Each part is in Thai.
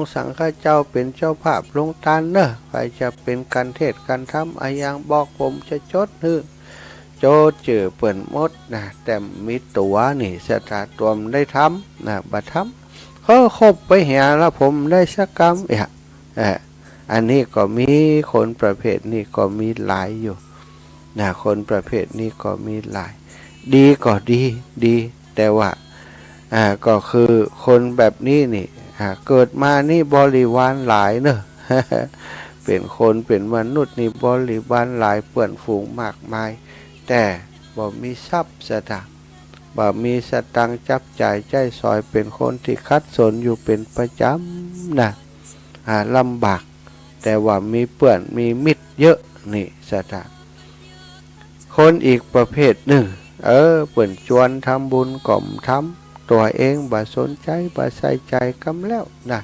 ฆ์สังฆเจ้าเป็นเจ้าภาพลงทานเนอะใครจะเป็นการเทศน์การธรรมอายังบอกผมจะจดฮือโจดเจอเปิ่นมดนะแต่มีตัวนี่สถาตัวมได้ทำนะบัดทำเขาคบไปเหียแล้วผมได้สักกรรมอันนี้ก็มีคนประเภทนี้ก็มีหลายอยู่นะคนประเภทนี้ก็มีหลายดีก็ดีแต่ว่าก็คือคนแบบนี้นี่เกิดมานี่บริวารหลายเนอะ เป็นคนเป็นมนุษย์นี่บริวารหลายเปื่อนฝูงมากมายแต่บ่มีทรัพย์สตางค์บ่มีสตังค์จับจ่ายใจซอยเป็นคนที่คัดสนอยู่เป็นประจำนะลำบากแต่ว่ามีเปื่อนมีมิตรเยอะนี่สตางค์คนอีกประเภทหนึ่งเปิ่นชวนทำบุญก่อมทำตัวเองบ่สนใจบ่ใส่ใจกำแล้วนะ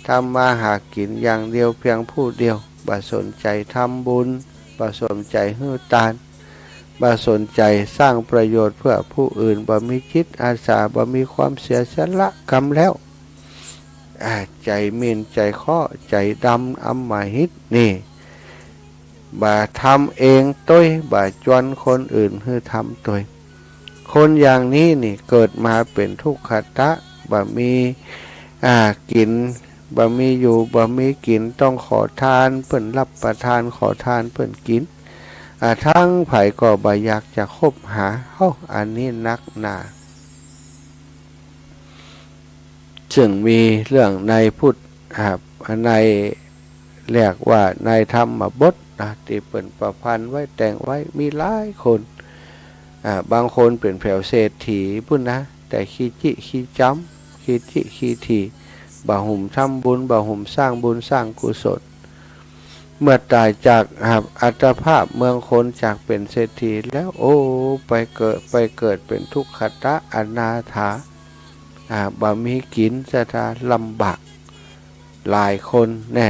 ทำมาหากินอย่างเดียวเพียงผู้เดียวบ่สนใจทำบุญบ่สนใจให้ทานบ่สนใจสร้างประโยชน์เพื่อผู้อื่นบ่มีจิตอาสาบ่มีความเสียสละกำแล้วใจหมิ่นใจข้อใจดำอำมหิตนี่บ่ทำเองต้วยบ่จวนคนอื่นให้ทำต้วยคนอย่างนี้นี่เกิดมาเป็นทุกขตะบ่มีกินบ่มีอยู่บ่มีกินต้องขอทานเพิ่นรับประทานขอทานเพิ่นกินทั้งไผก็บ่อยากจะคบหาอันนี้นักหนาซึ่งมีเรื่องในพุทธในเรียกว่าในธรรมบทที่เปิ่นประพันธ์ไว้แต่งไว้มีหลายคนบางคนเป็นแผ่วเศรษฐีพุ่นนะแต่ขี้จิขี้จำขี้จิขี้ทีบ่หุ่มทำบุญบ่หุ่มสร้างบุญสร้างกุศลเมื่อตายจากอัตภาพเมืองคนจากเป็นเศรษฐีแล้วไปเกิดเป็นทุกขตะอนาถาบ่มีกินสถานลำบากหลายคนแน่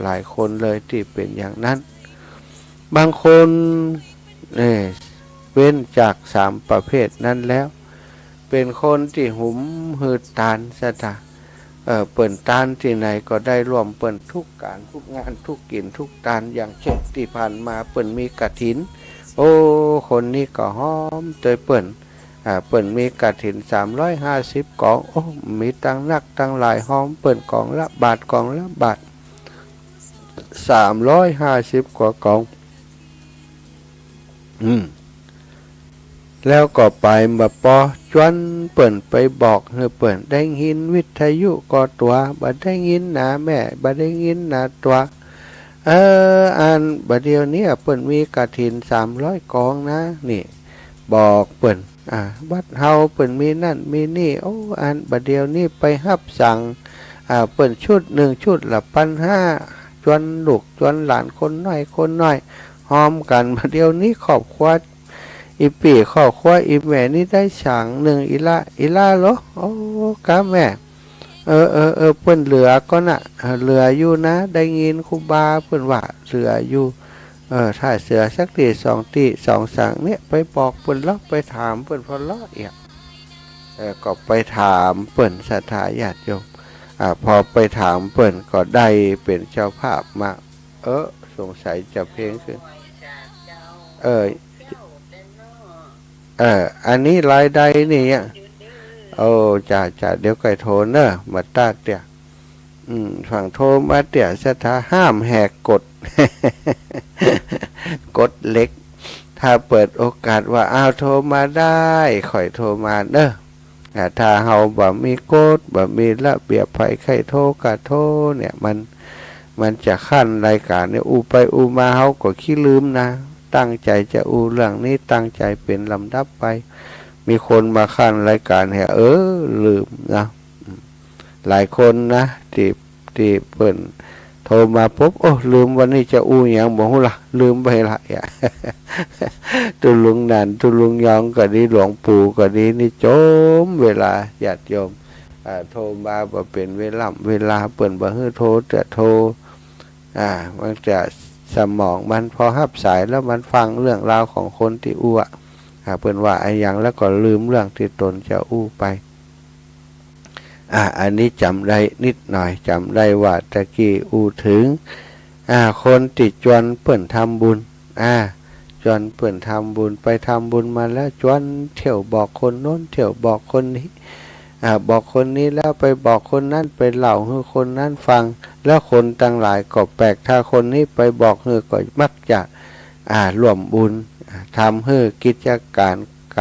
หลายคนเลยที่เป็นอย่างนั้นบางคนเว้นจาก3ประเภทนั้นแล้วเป็นคนที่หุมหืดตานสถานเปิ่นตานที่ไหนก็ได้ร่วมเปิ่นทุกการทุกงานทุกกินทุกตานอย่างเช่นที่ผ่านมาเปิ่นมีกฐินคนนี้ก็หอมเตยเปิ่นมีกฐิน350กองมีตั้งนักตั้งหลายหอมเปิ่นกองละบาทกองละบาท350กว่ากองแล้วก็ไปมาปอจวนเปิ่นไปบอกให้เปิ่นได้ยินวิทยุก็ตัวบ่ได้ยินนะแม่บ่ได้ยินนะตัวอันบัดเดียวนี้เปิ่นมีกฐิน300กองนะนี่บอกเปิ่นบัดเฮาเปิ่นมีนั่นมีนี่อันบัดเดียวนี้ไปรับสั่งเปิ่นชุด1ชุดละ1,500จวนลูกจวนหลานคนน้อยหอมกันบัดเดียวนี้ครอบครัวอีปีข้อคว้าอีแม่นี่ได้ฉาง1อีละเหรอกะแม่เพิ่นเหลือก็น่ะเหลืออยู่นะได้ยินครูบาเพิ่นว่าเหลืออยู่ถ้าเสือสักที2ที2สังเนี่ยไปบอกเพิ่นแล้วไปถามเพิ่นพอเลาะอีกก็ไปถามเพิ่นศรัทธาญาติโยมพอไปถามเพิ่นก็ได้เป็นเจ้าภาพมาสงสัยจะเพลงขึ้นอันนี้รายได้นี่จ่าเดี๋ยวไก่โทรเนอะมาตาเตี่ยฝั่งโทรมาเตี่ยสถาห้ามแหกกฎ กฎเล็กถ้าเปิดโอกาสว่าโทรมาได้ข่อยโทรมาเนอะถ้าเฮาบ่มีกฎบ่มีระเบียบไผใครโทรก็โทรเนี่ยมันจะขั้นรายการเนี่ยไปมาเฮาก็ขี้ลืมนะตั้งใจจะเรื่องนี้ตั้งใจเป็นลำดับไปมีคนมาขั้นรายการให้ลืมนะหลายคนนะที่เปิ่นโทรมาปุ๊บลืมวันนี้จะอย่างบอกล่ะลืมไปละตุลุงนันตุลุงยองก็ดีหลวงปู่ก็ดีนี่โจมเวลาญาติโยมโทรมาบ่เป็นเวลาเปิ่นบ่ฮื้อโทรแต่โทรมันจะสมองมันพอหับสายแล้วมันฟังเรื่องราวของคนที่เปิ่นว่าอย่างแล้วก็ลืมเรื่องที่ตนจะไป อันนี้จำได้นิดหน่อยจำได้ว่าตะกี้อูถึงคนติดจวนเปิ่นทำบุญจวนเปิ่นทำบุญไปทำบุญมาแล้วจวนเที่ยวบอกคนโน้นเที่ยวบอกคนนี้บอกคนนี้แล้วไปบอกคนนั้นไปเล่าให้คนนั้นฟังแล้วคนต่างหลายก็แปลกถ้าคนนี้ไปบอกให้ก็มักจะร่วมบุญทำให้กิจกา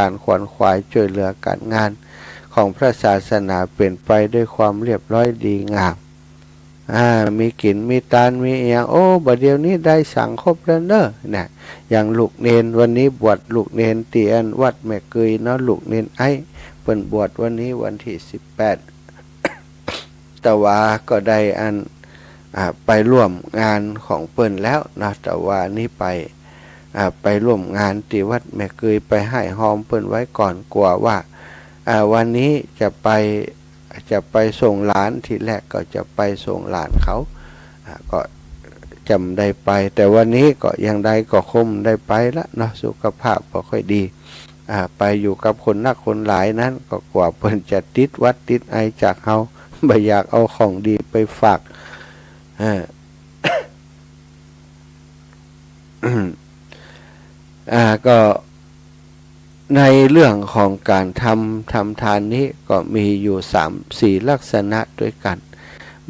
รขวนขวายช่วยเหลือการงานของพระศาสนาเป็นไปด้วยความเรียบร้อยดีงามมีกินมีตานมีอย่างบัดเดี๋ยวนี้ได้สั่งครบแล้วเนอะนะอย่างลูกเนนวันนี้บวชลูกเนนเตียนวัดแม่เกยเนาะลูกเนนไอเปิ่นบวชวันนี้วันที่18แต่ว่าก็ได้ไปร่วมงานของเปิ่นแล้วนะแต่ว่านี่ไปร่วมงานที่วัดแม่เกยไปให้หอมเปิ่นไว้ก่อนกลัวว่าวันนี้จะไปส่งหลานทีแรกก็จะไปส่งหลานเขาก็จำได้ไปแต่วันนี้ก็ยังได้ก็คมได้ไปละเนาะสุขภาพพอค่อยดีไปอยู่กับคนนักคนหลายนั้นก็กว่าเพิ่นจะติดวัดติดไอจากเฮาบ่อยากเอาของดีไปฝากก็ในเรื่องของการทำทานนี้ก็มีอยู่3-4 ลักษณะด้วยกัน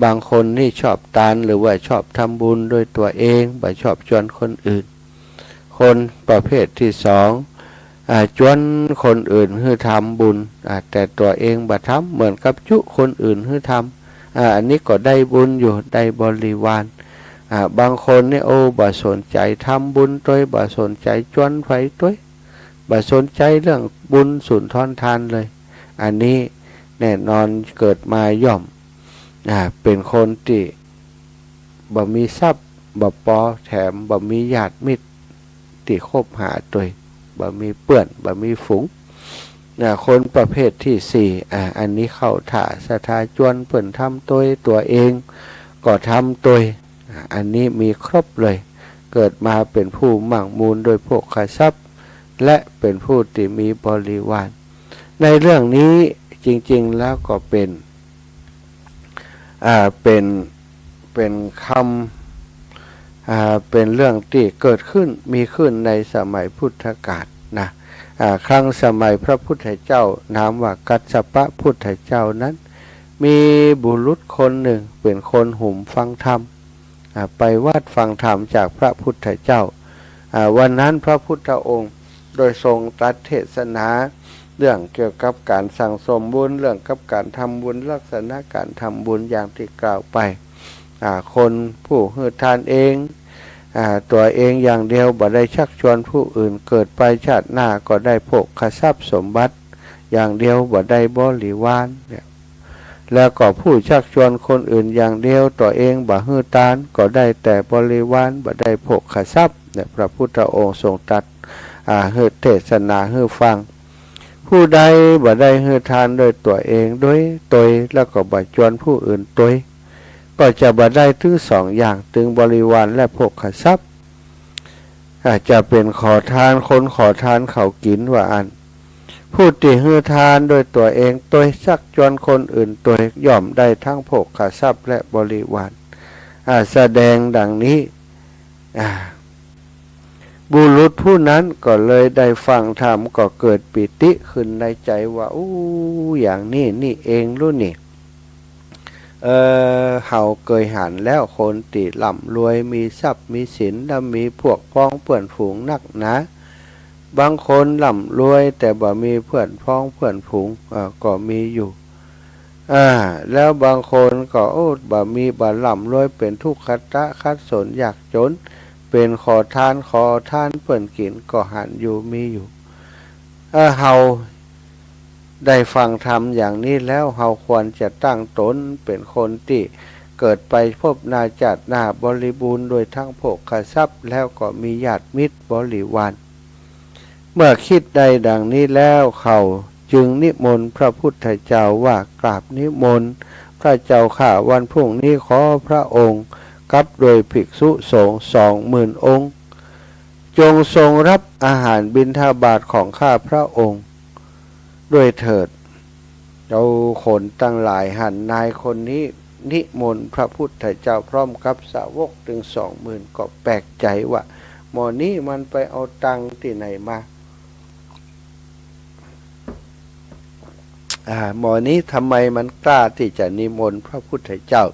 บางคนนี่ชอบทานหรือว่าชอบทำบุญโดยตัวเองไม่ชอบชวนคนอื่นคนประเภทที่2ชวนคนอื่นให้ทำบุญแต่ตัวเองบ่ทำเหมือนกับจุคนอื่นให้ทำอันนี้ก็ได้บุญอยู่ได้บริวารบางคนนี่บ่สนใจทำบุญด้วยบ่สนใจชวนไผด้วยบ่สนใจเรื่องบุญสุนทรทานเลยอันนี้แน่นอนเกิดมาย่อมเป็นคนที่บ่มีทรัพย์บ่พอแถมบ่มีญาติมิตรที่คบหาด้วยบ่มีเปื้อนบ่มีฝูงคนประเภทที่4อันนี้เข้าท่าศรัทธาจวนเปิ่นทำตัวเองก็ทำตัวอันนี้มีครบเลยเกิดมาเป็นผู้มั่งมูลโดยโภคทรัพย์และเป็นผู้ที่มีบริวารในเรื่องนี้จริงๆแล้วก็เป็นคำเป็นเรื่องที่เกิดขึ้นมีขึ้นในสมัยพุทธกาลนะครั้งสมัยพระพุทธเจ้านามว่ากัสสปะพุทธเจ้านั้นมีบุรุษคนหนึ่งเป็นคนหุ่มฟังธรรมไปวัดฟังธรรมจากพระพุทธเจ้าวันนั้นพระพุทธองค์โดยทรงตรัสเทศนาเรื่องเกี่ยวกับการสั่งสมบุญเรื่องกับการทำบุญลักษณะการทำบุญอย่างที่กล่าวไปคนผู้ให้ทานเองตัวเองอย่างเดียวบ่ได้ชักชวนผู้อื่นเกิดไปชาติหน้าก็ได้โภคทรัพย์สมบัติอย่างเดียวบ่ได้บริวารแล้วก็ผู้ชักชวนคนอื่นอย่างเดียวตัวเองบ่ให้ทานก็ได้แต่บริวารบ่ได้โภคทรัพย์เนี่ยพระพุทธองค์ทรงตรัสให้เทศนาให้ฟังผู้ใดบ่ได้ให้ทานโดยตัวเองด้วยตัวแล้วก็บ่ชวนผู้อื่นตัวก็จะบ่ได้ถึง2 อย่างถึงบริวารและโภคทรัพย์จะเป็นขอทานคนขอทานเขากินว่าอันผู้ที่ให้ทานโดยตัวเองตัวชักชวนคนอื่นตัวย่อมได้ทั้งโภคทรัพย์และบริวารแสดงดังนี้บุรุษผู้นั้นก็เลยได้ฟังธรรมก็เกิดปิติขึ้นในใจว่าอย่างนี้นี่เองรู้นี่เฮาเคยหันแล้วคนติร่ำรวยมีทรัพย์มีสินและมีพวกพ้องเพื่อนฝูงนักหนาบางคนร่ำรวยแต่บ่มีเพื่อนพ้องเพื่อนฝูงก็มีอยู่แล้วบางคนก็บ่มีบ่ร่ำรวยเป็นทุกขตะคัดสนยากจนเป็นขอทานเพื่อนกินก็หันอยู่มีอยู่เฮาได้ฟังธรรมอย่างนี้แล้วเฮาควรจะตั้งตนเป็นคนที่เกิดไปพบหน้าชาติหน้าบริบูรณ์โดยทั้งโภคทรัพย์แล้วก็มีญาติมิตรบริวารเมื่อคิดได้ดังนี้แล้วเขาจึงนิมนต์พระพุทธเจ้าว่ากราบนิมนต์พระเจ้าข้าวันพรุ่งนี้ขอพระองค์กับโดยภิกษุสงฆ์20,000 องค์จงทรงรับอาหารบิณฑบาตของข้าพระองค์ด้วยเถิด เอาคนตั้งหลายหันนายคนนี้นิมนต์พระพุทธเจ้าพร้อมกับสาวกถึง20,000ก็แปลกใจว่าหมอนี้มันไปเอาตังค์ที่ไหนมาหมอนี้ทำไมมันกล้าที่จะนิมนต์พระพุทธเจ้า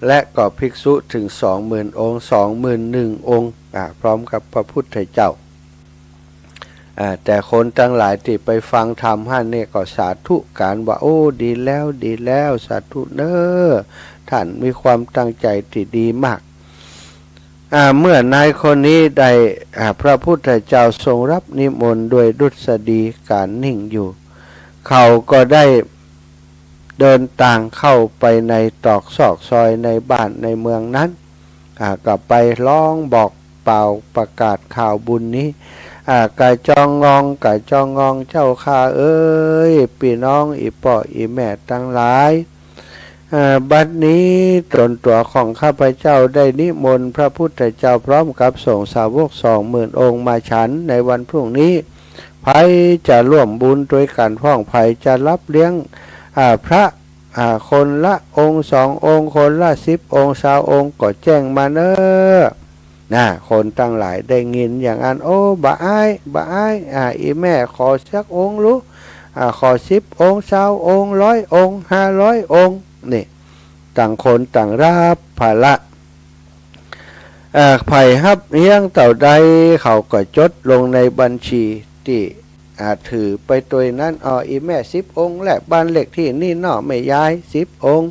และก็ภิกษุถึง20,000 องค์21,000 องค์พร้อมกับพระพุทธเจ้าแต่คนทั้งหลายที่ไปฟังธรรมท่านเนี่ยก็สาธุการว่าโอ้ดีแล้วดีแล้วสาธุเนอท่านมีความตั้งใจที่ดีมากเมื่อนายคนนี้ได้พระพุทธเจ้าทรงรับนิมนต์ด้วยดุษฎีการนิ่งอยู่เขาก็ได้เดินต่างเข้าไปในตรอกซอกซอยในบ้านในเมืองนั้นก็ไปร้องบอกเป่าประกาศข่าวบุญนี้กะจองงองเจ้าข้าเอ้ยพี่น้องอีป่ออีแม่ทั้งหลายบัดนี้ตนตัวของข้าพเจ้าได้นิมนต์พระพุทธเจ้าพร้อมกับสงฆ์สาวก20,000 องค์มาฉันในวันพรุ่งนี้ไผจะร่วมบุญด้วยกันพ้องไผจะรับเลี้ยงพระคนละองค์2 องค์คนละ10 องค์20 องค์ก็แจ้งมาเนอคนตั้งหลายได้ยินอย่างนั้นโอ้บ่อ้ายอีแม่ขอสักองค์รู้ขอ10 องค์20 องค์100 องค์500 องค์นี่ต่างคนต่างรับภาระไผ่ฮับเลี้ยงเต่าใดเขาก็จดลงในบัญชีที่ถือไปตัวนั้นอีแม่10 องค์และบ้านเล็กที่นี่เนาะไม่ย้าย10 องค์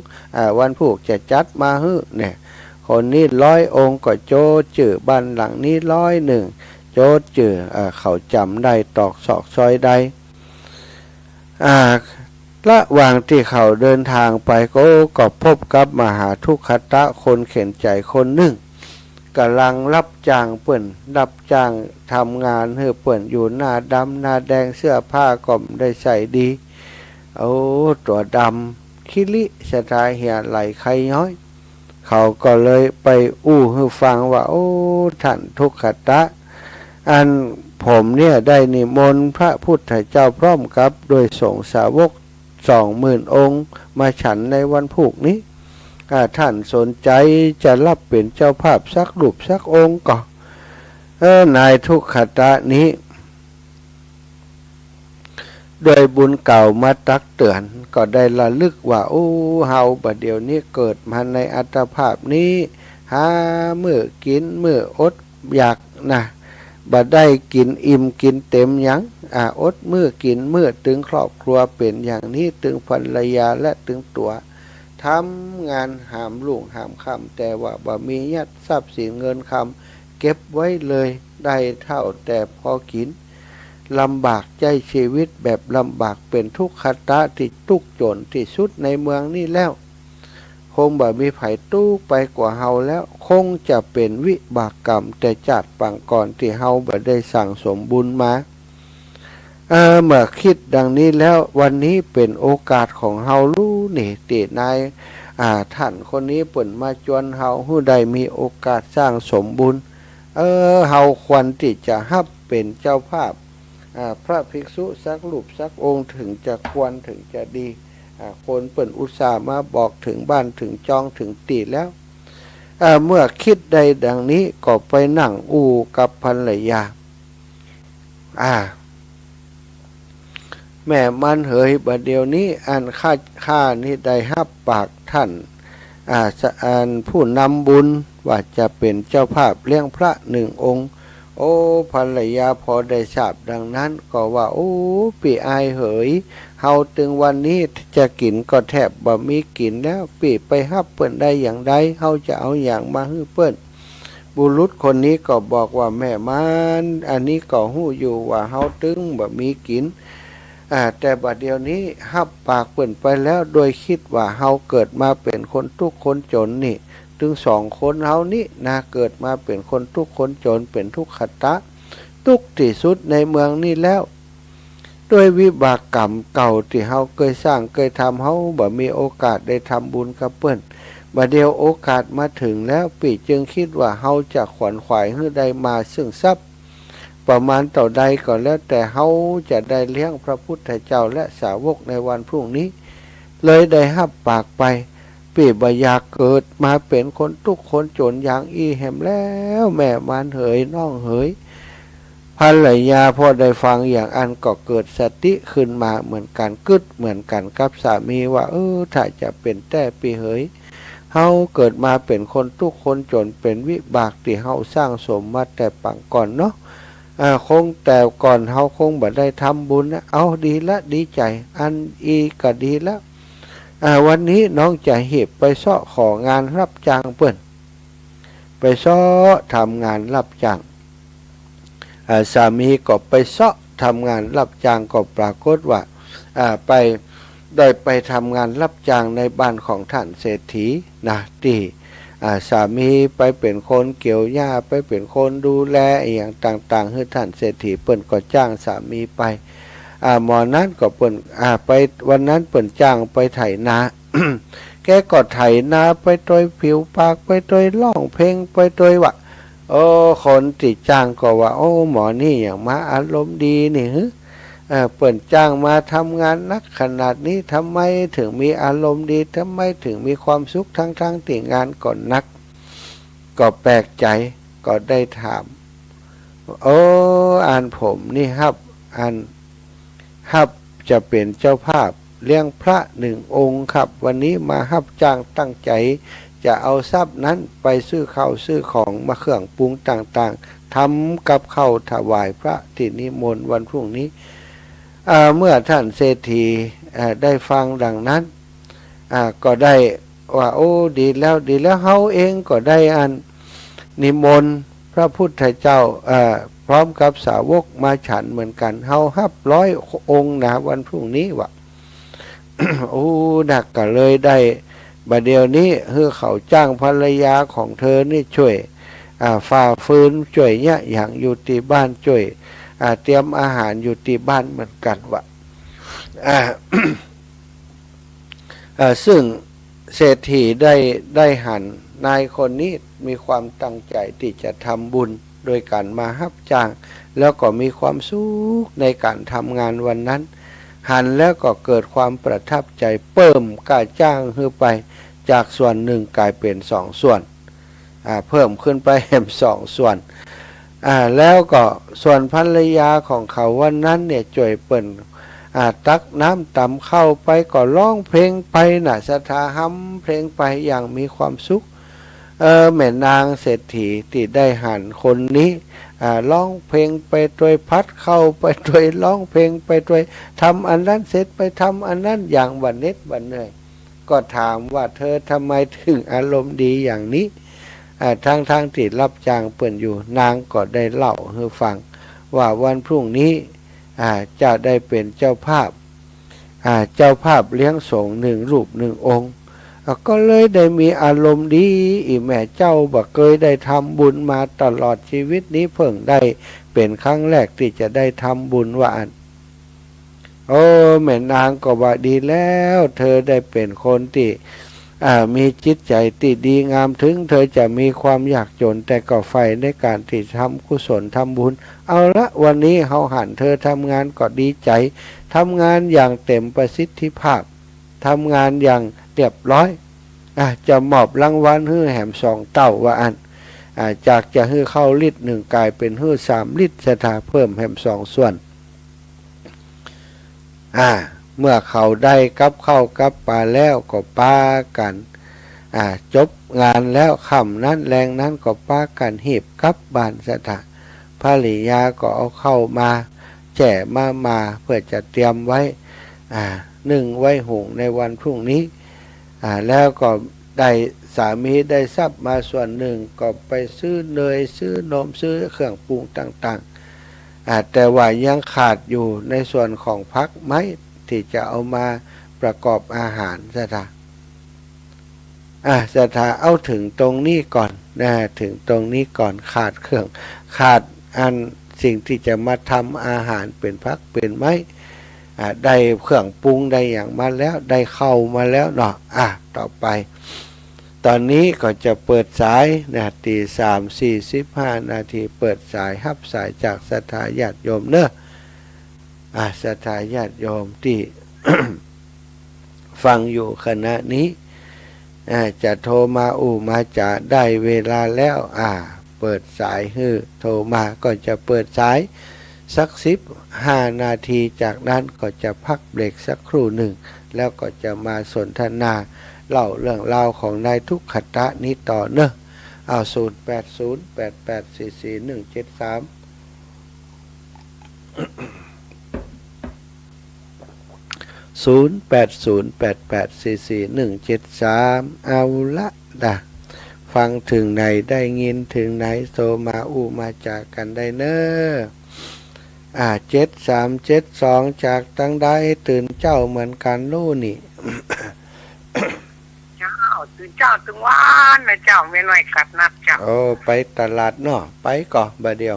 วันผูกจะจัดมาฮื้อเนี่ยคนนี้100 องค์ก็โจดจื่อบ้านหลังนี้101โจดจื่อเขาจำได้ตอกซอกซอยใดระหว่างที่เขาเดินทางไปก็พบกับมหาทุกขตะคนเข็นใจคนหนึ่งกำลังรับจ้างเปิ่นรับจ้างทำงานเฮือเปิ่นอยู่หน้าดำหน้าแดงเสื้อผ้าก็ไม่ได้ใส่ดีตัวดำคิลิสะทายเหี่ยไหลไข่ย้อยเขาก็เลยไปให้ฟังว่าโอ้ท่านทุกขตะผมเนี่ยได้นิมนต์พระพุทธเจ้าพร้อมกับโดยสงฆ์สาวก20,000 องค์มาฉันในวันพุกนี้ท่านสนใจจะรับเป็นเจ้าภาพสักรูปสักองค์ก็นายทุกขตะนี้โดยบุญเก่ามาตักเตือนก็ได้ระลึกว่าเฮาบัดเดี๋ยวนี้เกิดมาในอัตภาพนี้หามื้อกินมื้ออดอยากบ่ได้กินอิ่มกินเต็มหยังอดมื้อกินมื้อถึงครอบครัวเป็นอย่างนี้ถึงภรรยาและถึงตัวทำงานหามลุ่งหามค่ำแต่ว่าบ่มียัดทรัพย์สินเงินคำเก็บไว้เลยได้เท่าแต่พอกินลำบากใจชีวิตแบบลำบากเป็นทุกขตะที่ทุกข์จนที่สุดในเมืองนี้แล้วคงบ่มีไผตู้ไปกว่าเฮาแล้วคงจะเป็นวิบากกรรมแต่จัดปังก่อนที่เฮาบ่ได้สั่งสมบุญมาเมื่อคิดดังนี้แล้ววันนี้เป็นโอกาสของเฮารู้นี่ตินายท่านคนนี้เปิ่นมาจวนเฮาผู้ใดมีโอกาสสร้างสมบุญเฮาควรที่จะฮับเป็นเจ้าภาพพระภิกษุสักรูปสักองค์ถึงจะควรถึงจะดีคนเปิ่นอุตส่าห์มาบอกถึงบ้านถึงจองถึงตีแล้วเมื่อคิดใดดังนี้ก็ไปนั่งกับภรรยาแม่มันเหยบัดเดี๋ยวนี้ข้านี่ได้ฮับปากท่านผู้นำบุญว่าจะเป็นเจ้าภาพเลี้ยงพระ1 องค์ภรรยาพอได้ทราบดังนั้นก็ว่าปีอายเหยเฮาถึงวันนี้จะกินก็แทบบ่มีกินแล้วปีไปฮับเปิ้นได้อย่างใดเฮาจะเอาอย่างมาให้เปิ้นบุรุษคนนี้ก็บอกว่าแม่มันอันนี้ก็ฮู้อยู่ว่าเฮาถึงบ่มีกินแต่บัดเดี๋ยวนี้ฮับปากเปิ้นไปแล้วโดยคิดว่าเฮาเกิดมาเป็นคนทุกข์คนจนนี่ถึง2 คนเฮานี่เกิดมาเป็นคนทุกข์คนจนเป็นทุกขตะทุกข์ที่สุดในเมืองนี้แล้วด้วยวิบากกรรมเก่าที่เฮาเคยสร้างเคยทำเฮาบ่มีโอกาสได้ทำบุญกับเปิ้นบัดเดียวโอกาสมาถึงแล้วปีจึงคิดว่าเฮาจะขวนขวายให้ได้มาซึ่งทรัพย์ ประมาณต่อใดก็แล้วแต่เฮาจะได้เลี้ยงพระพุทธเจ้าและสาวกในวันพรุ่งนี้เลยได้หับปากไปปีบอยากเกิดมาเป็นคนทุกคนจนอย่างอีแหมแล้วแม่มานเหยน้องเหยภรรยาพอได้ฟังอย่างอันก็เกิดสติขึ้นมาเหมือนกันกึดเหมือนกันกับสามีว่าถ้าจะเป็นแต่ปีเหยเฮาเกิดมาเป็นคนทุกคนจนเป็นวิบากที่เฮาสร้างสมมาแต่ปังก่อนเนาะคงแต่ก่อนเฮาคงบ่ได้ทำบุญนะเอาดีละดีใจอันอีก็ดีแล้ววันนี้น้องจะเหบไปซ้อของานรับจ้างเปิ้นไปซ้อทำงานรับจ้างสามีก็ไปซ้อทำงานรับจ้างก็ปรากฏว่าไปได้ไปทำงานรับจ้างในบ้านของท่านเศรษฐีนะที่สามีไปเป็นคนเกี่ยวหญ้าไปเป็นคนดูแลอย่างต่างๆให้ท่านเศรษฐีเปิ้นก็จ้างสามีไปหมอนั้นก็เปิ้นไปวันนั้นเปิ้นจ้างไปไถนา แกก็ไถนาไปโดยผิวปากไปโดยร้องเพลงไปโดยว่าคนติดจ้างก็ว่าหมอนี่อย่างมาอารมณ์ดีนี่เปิ้นจ้างมาทำงานนักขนาดนี้ทำไมถึงมีอารมณ์ดีทำไมถึงมีความสุขทั้งที่งานก่อนนักก็แปลกใจก็ได้ถามอ่านผมนี่ฮับจะเป็นเจ้าภาพเลี้ยงพระ1 องค์ครับวันนี้มาฮับจ้างตั้งใจจะเอาทรัพย์นั้นไปซื้อข้าวซื้อของมาเครื่องปรุงต่างๆทำกับข้าวถวายพระที่นิมนต์วันพรุ่งนี้เมื่อท่านเศรษฐีได้ฟังดังนั้นก็ได้ว่าดีแล้วเฮาเองก็ได้นิมนต์พระพุทธเจ้าพร้อมกับสาวกมาฉันเหมือนกันเฮาฮับ100 องค์นะวันพรุ่งนี้วะ นักก็เลยได้บัดเดี๋ยวนี้เขาจ้างภรรยาของเธอนี่ช่วยฝ่าฟืนช่วยเนี่ยอย่างอยู่ที่บ้านช่วยเตรียมอาหารอยู่ที่บ้านเหมือนกันวะ ซึ่งเศรษฐีได้หันนายคนนี้มีความตั้งใจที่จะทำบุญโดยการมารับจ้างแล้วก็มีความสุขในการทำงานวันนั้นหันแล้วก็เกิดความประทับใจเพิ่มการจ้างขึ้นไปจากส่วนหนึ่งกลายเป็น2 ส่วนเพิ่มขึ้นไปเป็น2 ส่วนแล้วก็ส่วนภรรยาของเขาวันนั้นเนี่ยจ่วยเปิ่นตักน้ำตำเข้าไปก็ร้องเพลงไปน่ะสถาฮัมเพลงไปอย่างมีความสุขแม่นางเศรษฐีที่ได้หันคนนี้ร้องเพลงไปโดยพัดเข้าไปโดยร้องเพลงไปโดยทำอันนั้นเสร็จไปทำอันนั้นอย่างบันเน็ตบันเหนื่อยก็ถามว่าเธอทำไมถึงอารมณ์ดีอย่างนี้ทางที่รับจ้างเปิ่นอยู่นางก็ได้เล่าให้ฟังว่าวันพรุ่งนี้จะได้เป็นเจ้าภาพเลี้ยงสงฆ์1 รูป 1 องค์ก็เลยได้มีอารมณ์ดีอีแม่เจ้าบ่เคยได้ทำบุญมาตลอดชีวิตนี้เพิ่งได้เป็นครั้งแรกที่จะได้ทำบุญว่าแม่นางก็ว่าดีแล้วเธอได้เป็นคนที่มีจิตใจที่ดีงามถึงเธอจะมีความยากจนแต่ก็ใฝ่ในการที่ทำกุศลทำบุญเอาละวันนี้เฮาหันเธอทำงานก็ดีใจทำงานอย่างเต็มประสิทธิภาพทำงานอย่างเรียบร้อยจะมอบรางวัลให้แหม2 เต้าว่าจากจะให้เข้าลิตร1กลายเป็นให้3 ลิตรสถาเพิ่มแหม2 ส่วนเมื่อเขาได้กับข้าวกับปลาแล้วก็ปากันจบงานแล้วค่ำนั้นแรงนั้นก็ปากันหีบกลับบ้านสถาภริยาก็เอาเข้ามาแจ่มาเพื่อจะเตรียมไว้นึ่งไว้หุงในวันพรุ่งนี้แล้วก็ได้สามีได้ทรัพย์มาส่วนหนึ่งก็ไปซื้อเนยซื้อนมซื้อเครื่องปรุงต่างๆแต่ว่ายังขาดอยู่ในส่วนของพักไม้ที่จะเอามาประกอบอาหารสถาเอาถึงตรงนี้ก่อนถึงตรงนี้ก่อนขาดเครื่องขาดสิ่งที่จะมาทำอาหารเป็นพักเป็นไม้ได้เครื่องปรุงได้อย่างมาแล้วได้เข้ามาแล้วเนาะต่อไป ตอนนี้ก็จะเปิดสายนะตี3:45 นาทีเปิดสายรับสายจากศรัทธาญาติโยมเนอะศรัทธาญาติโยมที่ ฟังอยู่ขณะนี้จะโทรมามาจะได้เวลาแล้วเปิดสายโทรมาก็จะเปิดสายสัก15 นาทีจากนั้นก็จะพักเบรกสักครู่หนึ่งแล้วก็จะมาสนทนาเล่าเรื่องราวของนายทุกขตะนี้ต่อเนอะเอา0808844173 0808844173เอาละฟังถึงไหนได้ยินถึงไหนโทรมามาจากกันได้เนอะ7372จากตั้งได้ตื่นเจ้าเหมือนกันนู่นนี่ เจ้าตื่นเจ้าตึงวานนะเจ้าไม่น้อยกัดนัดเจ้าไปตลาดเนาะไปก่อนบาเดียว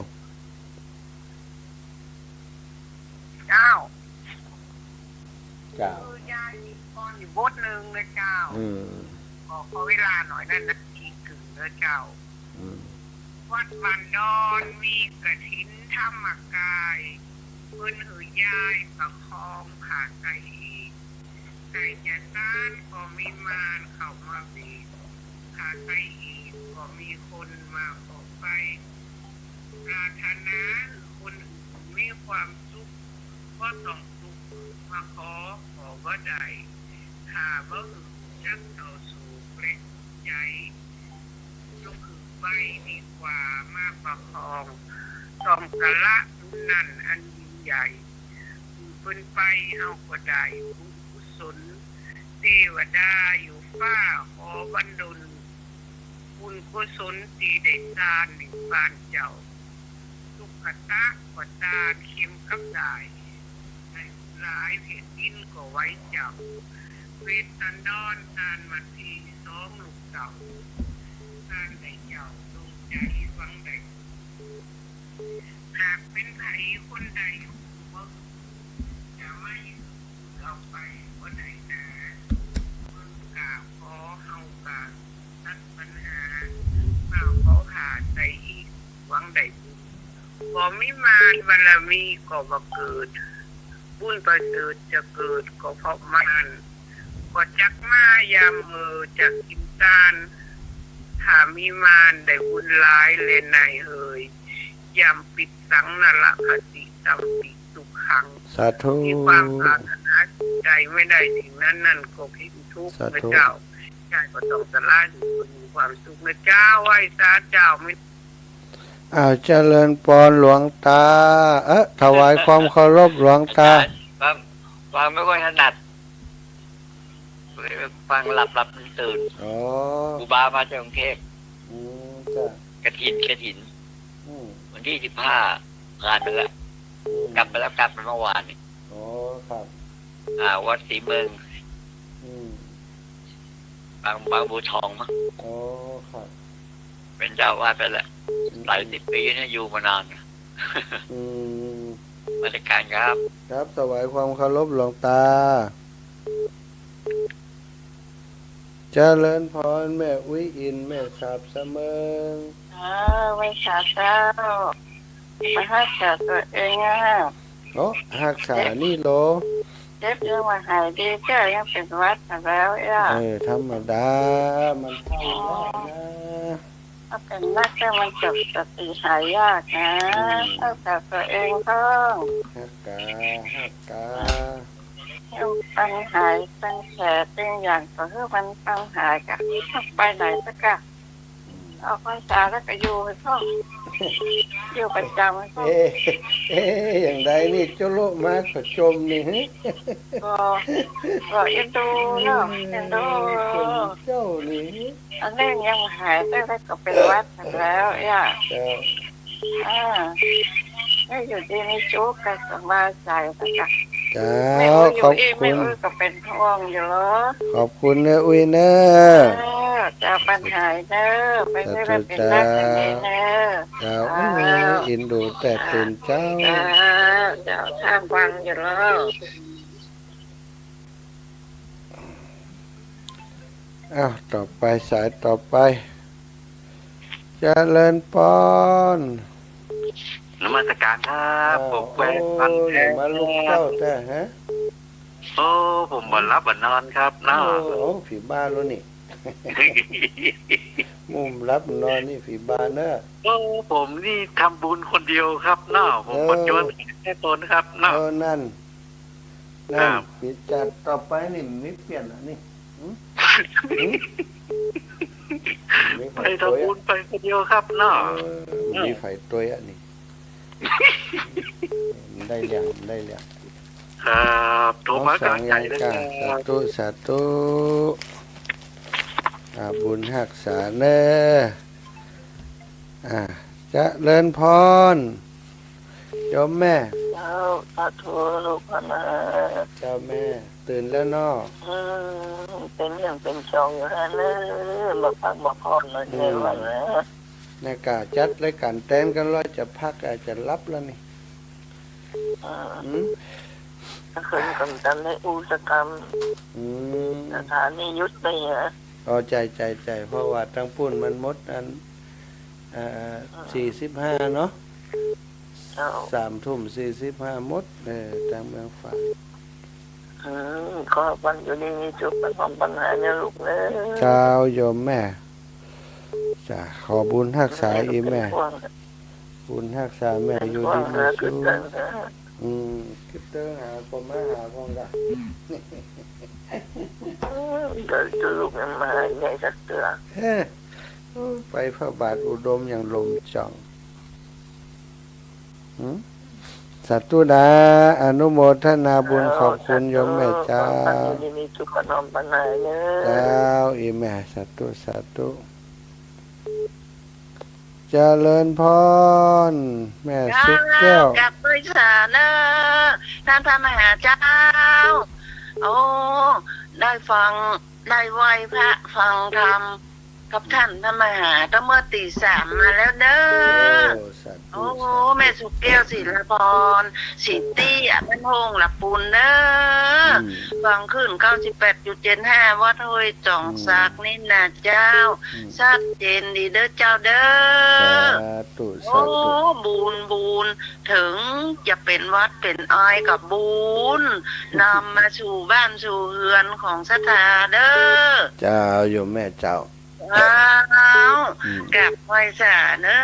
เจ้ายายมีก้อนอยู่บทหนึ่งนะเจ้าขอเวลาหน่อยนั่นนะอีกถึงนะเจ้าวัดบันดอนมีกฐินธรรมกายเพิ่นหือยายประคองขาไก่ไก่ยันด้านก็มีมารเข้ามาบีบขาไก่อีกก็มีคนมาออกไปปรารถนาคนมีความสุขก็ต้องสุขมาขอว่าใดข้าบ่จักต่อสู่เปล่งใจลูกคือใบดีกว่ามาประคองตอมกะละนั่นอันยิ่งใหญ่เป็นไปเอาก็ได้บุญกุศลเทวดาอยู่ฟ้าขอบันดลบุญกุศลที่ได้ทานหนึ่งบ้านเจ้าทุกขตะกว่าตาเข็มกับได้ในหลายเพจดินก็ไว้เจ้าเวทตันดอนทานมาที2ลูกเต่าทานได้เจ้าดวงใจหวังได้หากเป็นไผคนใดบ่จะไม่เอาไปบ่ได้นะเพิ่นกราบขอเฮากราบตัดปัญหามาขอหาใจอีกหวังได้บุญบ่มีมารบารมีก็บ่เกิดบุญประเสริฐจะเกิดก็เพราะมารก็จักมายามจะกินตาลถ้ามีมารได้บุญหลายเลยนายเอ่ยยามปิดสังนรคติตัมปิทุกขังสาธุมีความปรารถนาใจไม่ได้สิ่งนั้นนั่นก็คิดทุกข์พระเจ้าใจก็ต้องสละคุณมีความสุขนะเจ้าไหว้สาเจ้าไม่เจริญพรหลวงตาถวายความเคารพหลวงตาฟังไม่ค่อยถนัดฟังหลับตื่นกูบามาจากกรุงเทพกฐินวันที่15ผ่านไปแล้วกลับไปเมื่อวานนี่วัดศรีเมืองบางบัวทองมั้งเป็นเจ้าวาดไปแล้วหลาย10 ปีนะอยู่มานานบรรยากาศครับถวายความเคารพหลวงตาเจริญพรแม่อุ้ยอินแม่สาบเสมอไว้สาเจ้ามาหักษาตัวเองหักษานี่โลเจ็บยังมาหายดีเจ้ายังเป็นวัดแล้วธรรมดามันเท่าแล้วนะถ้าเป็นนักก็มันจบสติหายยากนะหักษาตัวเองท้องหักกาปัญหาปัญแฉเป็นอย่างก็คือมันปัญหากับไปไหนสักะออกพรรษาแล้วก็อยู่ให้พ่ออยู่ประจำให้พ่ออย่างใดนี่เจ้าโลกมาขจมนี่ก็เอ็นดูเนาะเอ็นดูเจ้านี่อันนี้ยังหายได้ก็เป็นวัดแล้วไม่อยู่ดีไม่จุกก็สบายใจสักะขอบคุณก็เป็นห่วงอยู่เหรอขอบคุณเนอุ้ยเนอจะปัญหาเนอไปเรื่อยเป็นนักนี้เนอเจ้าอินดูแต่ตื่นเจ้าท่ามฟังอยู่แล้ว อ้าวต่อไปสายต่อไปเจริญปอน นมัสการครับผมแฟนพันธุ์แท้ มาลุกเต้าแต่ฮะ โอ้ผมบ่รับบ่นอนครับเนาะ โอ้ฝีบ้านแล้วนี่ มุมรับนอนนี่ฝีบ้านเนอะ โอ้ผมนี่ทำบุญคนเดียวครับเนาะผมบ่จวนแค่ตนครับเนาะ นั่น ครั นั่น บ ปิดจัดต่อไปนี่ไม่เปลี่ยนอ่ะนี่มี ไป ไฟตัว ทำบุญไปคนเดียวครับเนาะ มีไฟตัวอ่ะนี่ได้เลี้ยงได้เลี้ยง ครับโทรมา สั่ กาง รใจ ยัง เลย กา ค สา รับ ธุสาธุบุญหักษาเนอจะเลินพรโยมแม่ เจ้าสาธุลูกพ่อนะ เจ้าแม่ตื่นแล้วเนาะ เป็นเรื่องเป็นชองอยู่ฮะเนอะบอกพักบอกพรหน่อยเจ้าว่านะ ในกาจัดรายการแต้นกันร้อยจะพักอาจจะรับแล้วนี่ ถ้าคืนกันตันในอุตกรรม สถานียุทธไปฮะ เอาใจเพราะว่าทั้งปุ่นมันมดอัน45เนาะ เจ้า 3:45มดทางเมืองฝาง ขอวันอยู่ดีมีจุดประสบปัญหาเนี่ยลูกเนอะ เจ้าโยมแม่จ้ะขอบุญรักษาอีแม่บุญรักษาแม่อยู่ดีมีสุขคิดเตอหาผมมาหาพ่องกะ เกิดจุลูกมาใหญ่สักเตือ ไปพระบาทอุดมอย่างลมจ่องสัตตุดาอนุโมทนาบุญขอบคุณโยมแม่เจ้า มีจุดประนอมปัญหาเนอะ เจ้าอีแม่สัตตุสัตตุเจริญพรแม่สุขแก้ว กับปริษาเนอะท่านพระมหาเจ้า โอ้ ได้ฟังได้ไหวพระฟังธรรมกับท่านพระมหาตั้งเมื่อตี 3มาแล้วเด้อ โอ้แม่สุกแก้วศิลปรสิตี้อันพงหลับปูนเด้อฟังขึ้น 98.75 วัดห้วยจ่องซักนี่นะเจ้าชัดเจนดีเด้อเจ้าเด้อ โอ้บุญถึงจะเป็นวัดเป็นอ้อยกับบุญนำมาสู่บ้านสู่เรือนของศรัทธาเด้อ เจ้าโยมแม่เจ้า ว้าวกับไหว้สาเนอ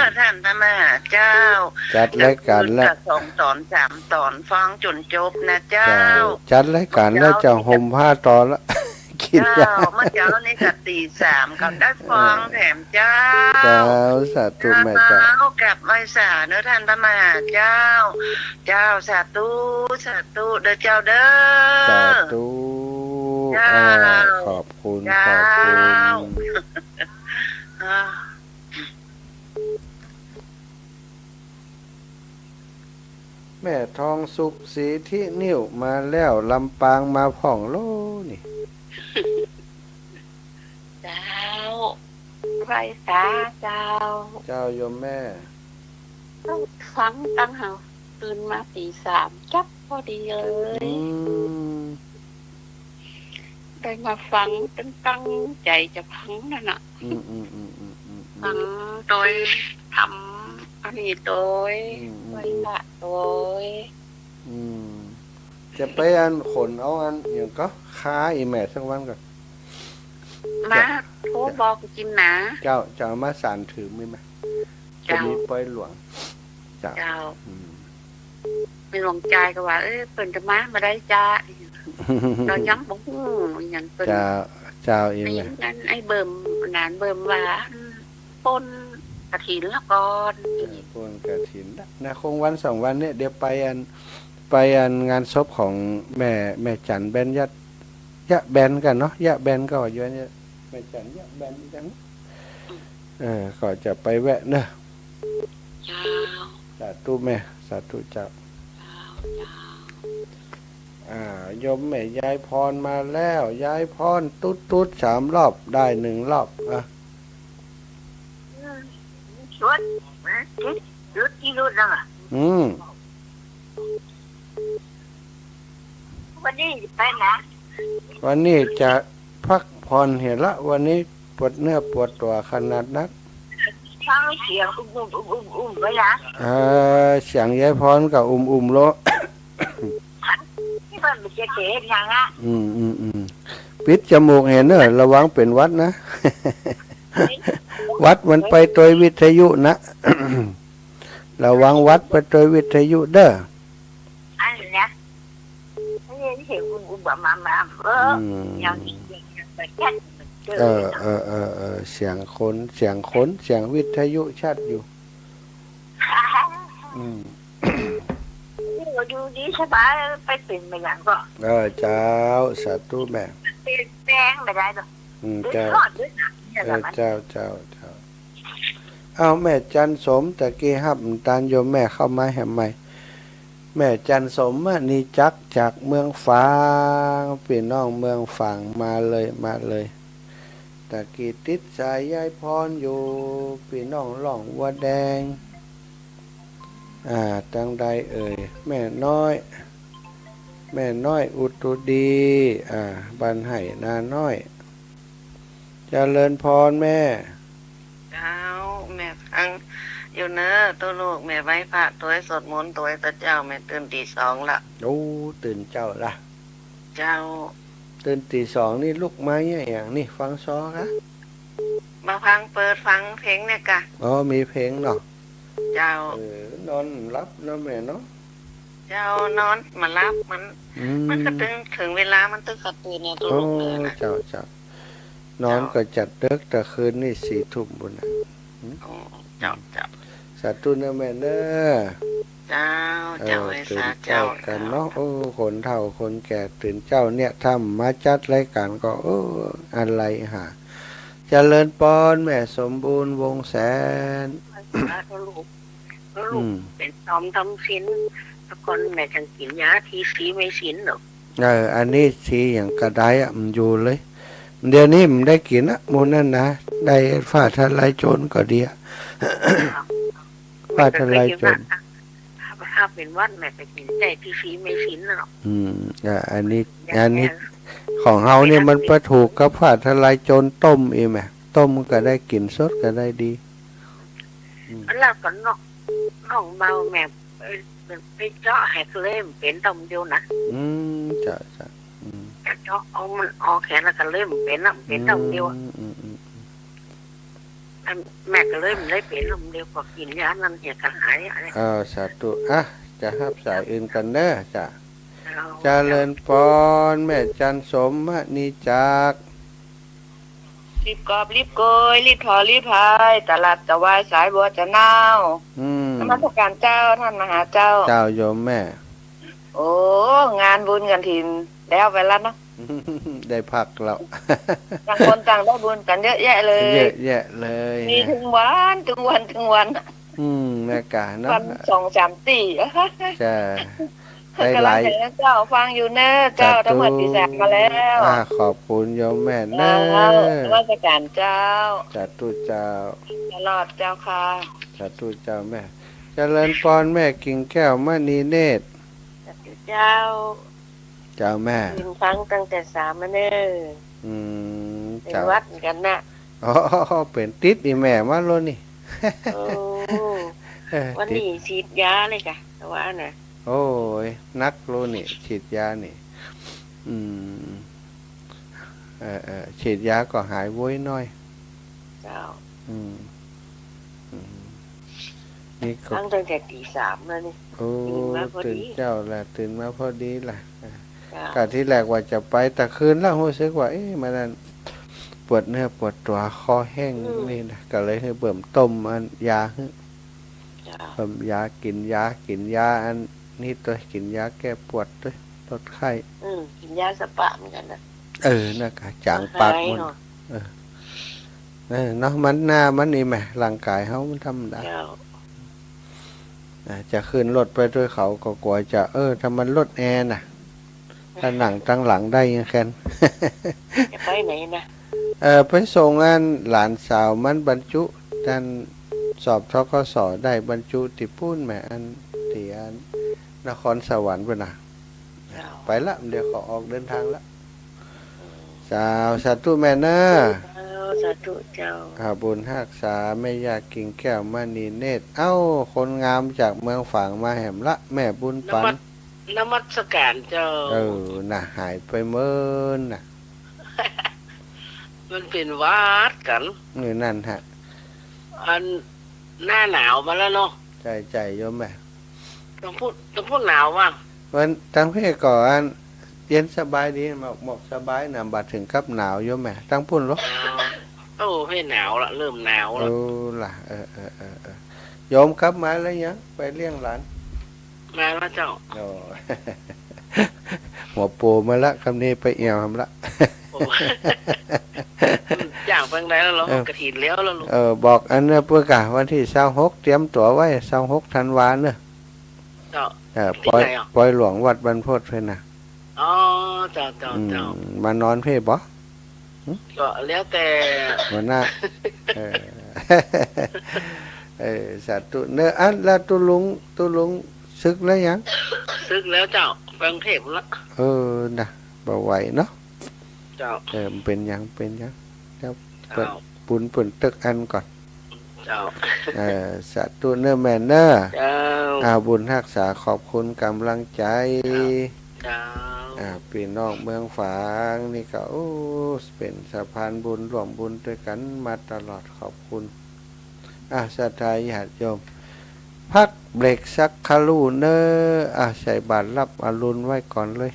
ะท่านพระมหาเจ้า จัดรายการแล้ว 2 ตอน 3 ตอนฟังจนจบนะเจ้า จัดรายการแล้วจะห่มผ้าตอนละกินยา เจ้าเมื่อเช้านี่ก็ตี 3กับได้ฟังแถมเจ้า เจ้าสาธุแม่เจ้า กับไหว้สาเนอะท่านพระมหาเจ้า เจ้าสาธุเด้อเจ้าเด้อ สาธุ เจ้า ขอบคุณ เจ้า ขอบคุณ อ่า แม่ทองสุขสีที่นิ้วมาแล้วลำปางมาผ่องโลนี่ เจ้าไรสาเจ้า เจ้าโยมแม่ ฟังตั้งเฮาตื่นมาตี 3จับพอดีเลย ได้มาฟังตั้งใจจะฟังนั่นน่ะฟังโดยทำอันนี้โดยไหวพระโดย จะไปอันขนเอาอันอย่างก็ค้าอีแม่สักวันก่อน มาโทรบอกจิมนะ เจ้าจะเอามาสารถือมั้ยไหมจะ เจ้า มีปล่อยหลวงเจ้า เจ้าไม่หลวงใจก็ว่าเปิ้นจะมาได้จ้าเรายังบ่ฮู้อิหยังเปิ้น เจ้าอี ไอ้ แม่ นั่นไอ้เบิ่มนานเบิ่มว่าปนกฐินละก่อน พวงกฐินนะคงวัน2 วันเนี่ยเดี๋ยวไปอันงานศพของแม่จันแบนยะแบนกันเนาะยะแบนก็อยู่เนี่ยแม่จันยะแบนจังก็จะไปแวะเนอะ เจ้า สาธุแม่สาธุเจ้า โยมแม่ยายพรมาแล้วยายพรตุ๊ด3 รอบได้1 รอบชวนนะรุดที่รุดแล้วอ่ะวันนี้ไปนะ วันนี้จะพัก พรเห็นละวันนี้ปวดเนื้อปวดตัวขนาดนัก ฟังเสียงอุ้มไว้นะ เสียงยายพรกับโล ที่มันเป็นเจ๊ยังอ่ะ ปิดจมูกเห็นเนอะระวังเป็นวัดนะ วัดมันไปโดยวิทยุนะ ระวังวัดไปโดยวิทยุเด้อ อันนี้นะนี่เห็นอุ้มแบบมาอย่างนี้ไปแค่เสียงคนเสียงวิทยุชัดอยู่นี่เราดูดีสบายไปเป็นไปอย่างก็เจ้าสาธุแม่เป็นแป้งไม่ได้หรอกเจ้าเอาแม่จันสมตะกี้ฮับตานโยมแม่เข้ามาแห่ใหม่แม่จันสมนี่จักจากเมืองฝางพี่น้องเมืองฝางมาเลยตะกี้ติดสายยายพรอยู่พี่น้องหล่องวัวแดงตังใดเอ่ยแม่น้อยอุตุดีบ้านไห่นาน้อยเจริญพรแม่เจ้าแม่ฟังอยู่เนอะตัวลูกแม่ไว้พระตัวสดมนต์ตัวตะเจ้าแม่ตื่นตี 2ละโอ้ตื่นเจ้าละเจ้าตื่นตี 2นี่ลุกมาอย่างนี่ฟังซอคะมาเปิดฟังเพลงเนี่ยกะมีเพลงเนาะเจ้านอนรับนะแม่เนาะเจ้านอนมารับมันก็ถึงเวลามันตึกกระตือเนี่ยตัวลูกเลยนะเจ้านอนก็จัดเด็กแต่คืนนี่4 ทุ่มบุญนะเจ้าสาธุนะแม่เด้อเจ้าตื่นเจ้ากันเนาะคนเฒ่าคนแก่ตื่นเจ้าเนี่ยทำมาจัดรายการก็อะไรหาเจริญปอนแม่สมบูรณ์วงแสนลูกเป็นทำศีลตะกอนแม่จังกินยาทีสีไม่ศีลหรอกอันนี้ทีอย่างกระไดมันอยู่เลยเดี๋ยวนี้มันได้กินมูนั่นนะได้ฟ้าทลายโจรก็ดีฟ้าทลายโจรถ้าเป็นวัดแม่ไปกินแต่ทีสีไม่ศีลหรอกอันนี้ของเฮาเนี่ยมันประถูกกับฟ้าทลายโจรต้มเองแม่ต้มก็ได้กินสดก็ได้ดีแล้วก็น้องเบาแม่ไปเจาะแหกเล่มเป็นตำเดียวนะจ้ะเจาะเอามันออกแขนแล้วก็เล่มเป็นตำเดียวแม่ก็เล่มได้เป็นตำเดียวพอกินยานั่นเหตุหายอะไรสาธุจะฮับสายอื่นกันเด้อจ้ะเจริญพรแม่จันสมนี่จักรีบกอบรีบโกยรีบถอรีบพายตลาดจะวายสายบัวจะนาวนมัสการเจ้าท่านมหาเจ้าโยมแม่โอ้งานบุญกันถิ่นแล้วไปแล้วเนาะได้พักแล้วต่างคนต่างได้บุญกันเยอะแยะเลยเยอะแยะเลยมีถึงวันแม่กาเนาะวัน2-3 ตีจ้าไปหลายเจ้าฟังอยู่เนอะเจ้าทั้งหมดที่แสกมาแล้วขอบคุณโยมแม่เนอะราชการเจ้าจัดตู้เจ้าตลอดเจ้าค่ะจัดตู้เจ้าแม่เจริญพรแม่กิ่งแก้วมณีเนตรจัดตู้เจ้าแม่ฟังตั้งแต่3มาเนอะเป็นวัดกันนะเป็นติดนี่แม่มาโลนี่วันนี้ฉีดยาเลยจ้ะแต่ว่าน่ะโอ้ยนักโลนี่ฉีดยานี่ฉีดยาก็หายโว้ยน้อยเจ้านี่ตั้งแต่ตี 3แล้วนี่ตื่นเจ้าแหละตื่นมาพอดีแหละกะที่แรกว่าจะไปแต่คืนแล้วรู้สึกว่ามันนั่นปวดเนื้อปวดตัวคอแห้งนี่นะก็เลยให้เบิ่มต้มยาเบิ่มยากินยาอันนี่ตัวกินยาแก้ปวดด้วยลดไข้กินยาสปะเหมือนกันนะนะกะจางปากมันเนาะมันหน้ามันนี่แหมร่างกายเขามันทำได้จะขึ้นรถไปด้วยเขาก็กลัวจะถ้ามันรถแอร์น่ะถ้าหนังตั้งหลังได้ยังแค่นจะไปไหนนะไปส่งงานหลานสาวมันบรรจุท่านสอบทกสได้บรรจุติปุ้นแหมอันที่อันนครสวรรค์ป่ะนะไปละเดี๋ยวขอออกเดินทางละ สาวสาธุแม่เนอ สาธุเจ้า บุญรักษาแม่ยากิ่งแก้วมณีเนตรเอ้าคนงามจากเมืองฝางมาแหมละแม่บุญปัน นมัสการเจ้า น่ะหายไปเมินน่ะ มันเป็นวัดกัน นี่นั่นฮะ อันหน้าหนาวมาแล้วเนาะ ใจโยมแม่ ต้องพูดหนาวว่าง วันตั้งเพ่ก่อนเย็นสบายดีหมอกสบายนะบัดถึงกับหนาวโยมแม่ตั้งพุ่นหรอ โอ้ให้หนาวละเริ่มหนาวละ ล่ะโยมกลับมาแล้วยังไปเลี้ยงหลาน มาแล้วเจ้า โอ้ หัวปูมาละคำนี้ไปเอี่ยวทำละ อย่างเพิ่งได้แล้วเรากระถินแล้วแล้วลูก บอกอันเนี้ยเพื่อกะวันที่26เตรียมตั๋วไว้26ธันวาเนอะ เจ้า ปล่อยหลวงวัดบรรพตเพื่อนนะ อ๋อเจ้า มานอนเพ่บ่ ก็แล้วแต่ หัวหน้า สาธุเนอะอันแล้วตุลุงซึกแล้วยัง ซึกแล้วเจ้าฟังเทพละ นะบ่ไหวเนาะ เจ้า มันเป็นยังเจ้า เจ้า ปุนตึกอันก่อน เจ้า สาธุเนอะแม่เนอะ เจ้า บุญรักษาขอบคุณกำลังใจ เจ้า พี่น้องเมืองฝางนี่ก็เป็นสะพานบุญร่วมบุญด้วยกันมาตลอดขอบคุณศรัทธาญาติโยมพักเบรกสักครู่เนอะใส่บาตรรับอรุณไว้ก่อนเลย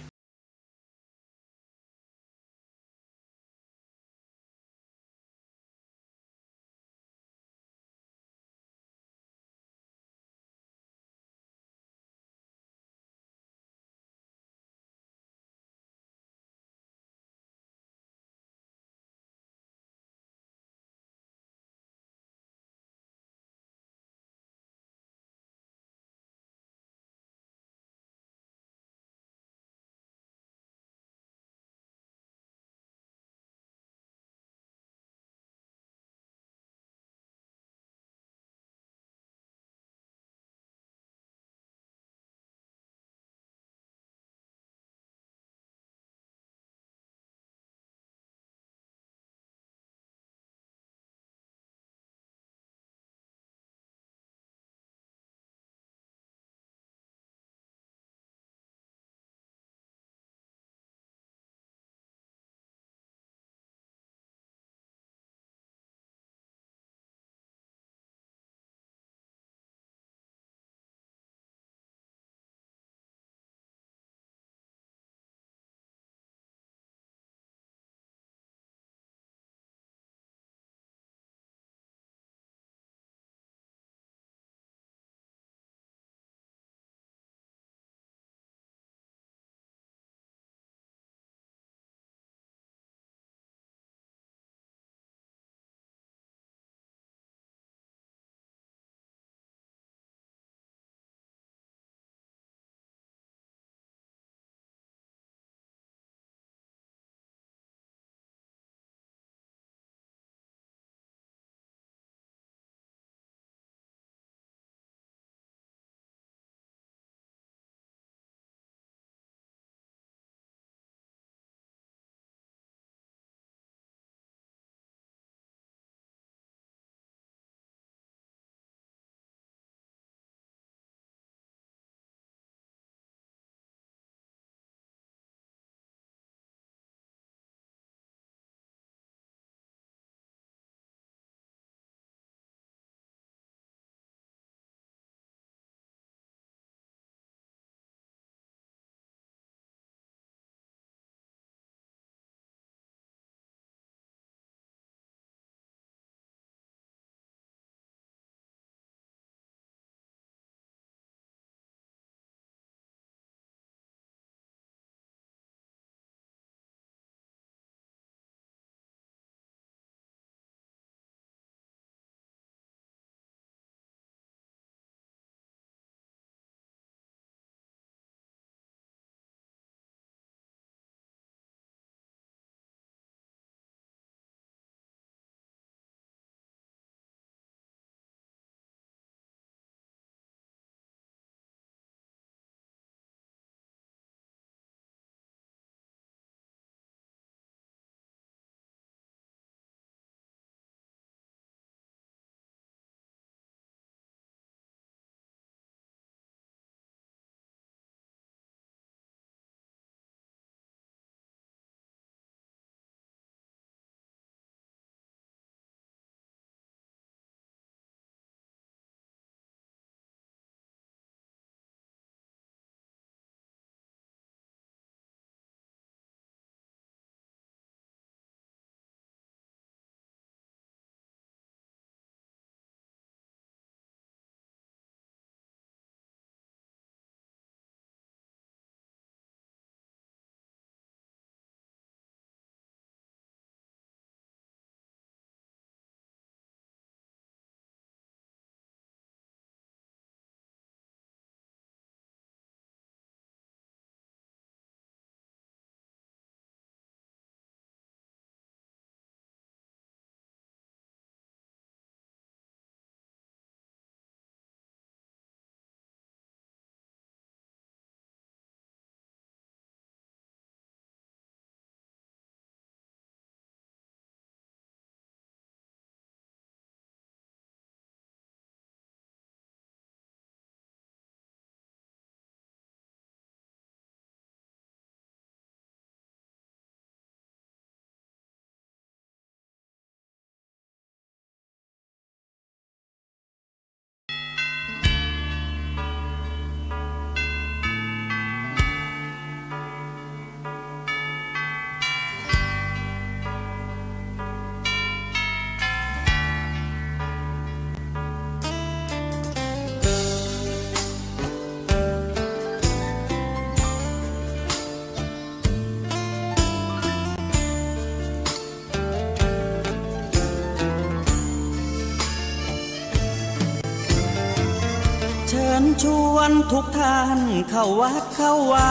เชิญชวนทุกท่านเข้าวัดเข้าวา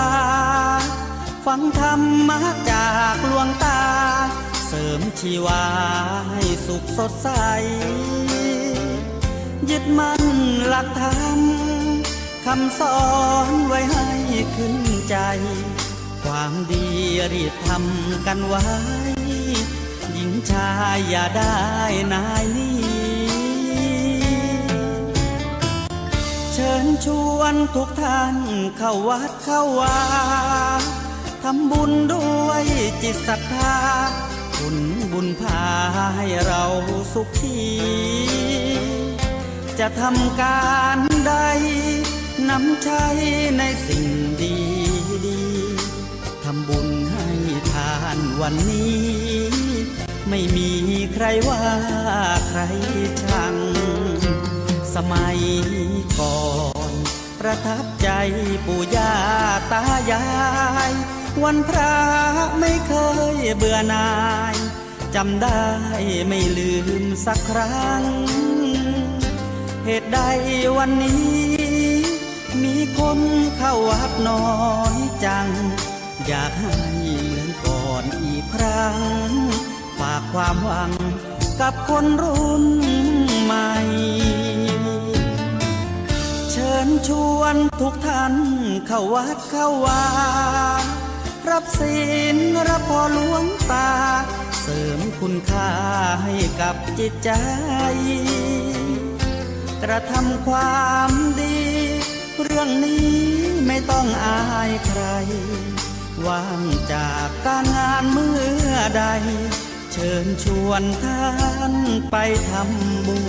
ฟังธรรมะจากหลวงตาเสริมชีวาให้สุขสดใสยึดมั่นหลักธรรมคำสอนไว้ให้ขึ้นใจความดีรีบทำกันไว้หญิงชายอย่าได้นายนี้เชิญชวนทุกท่านเข้าวัดเข้าวาทำบุญด้วยจิตศรัทธาผลบุญพาให้เราสุขีจะทำการใดนำใช้ในสิ่งดีดีทำบุญให้ทานวันนี้ไม่มีใครว่าใครชังสมัยก่อนประทับใจปู่ย่าตายายวันพระไม่เคยเบื่อหน่ายจำได้ไม่ลืมสักครั้งเหตุใดวันนี้มีคนเข้าวัดน้อยจังอยากให้เหมือนก่อนอีกครั้งฝากความหวังกับคนรุ่นใหม่เชิญชวนทุกท่านเข้าวัดเข้าวารับศีลรับพรหลวงตาเสริมคุณค่าให้กับจิตใจกระทำความดีเรื่องนี้ไม่ต้องอายใครว่างจากการงานเมื่อใดเชิญชวนท่านไปทำบุ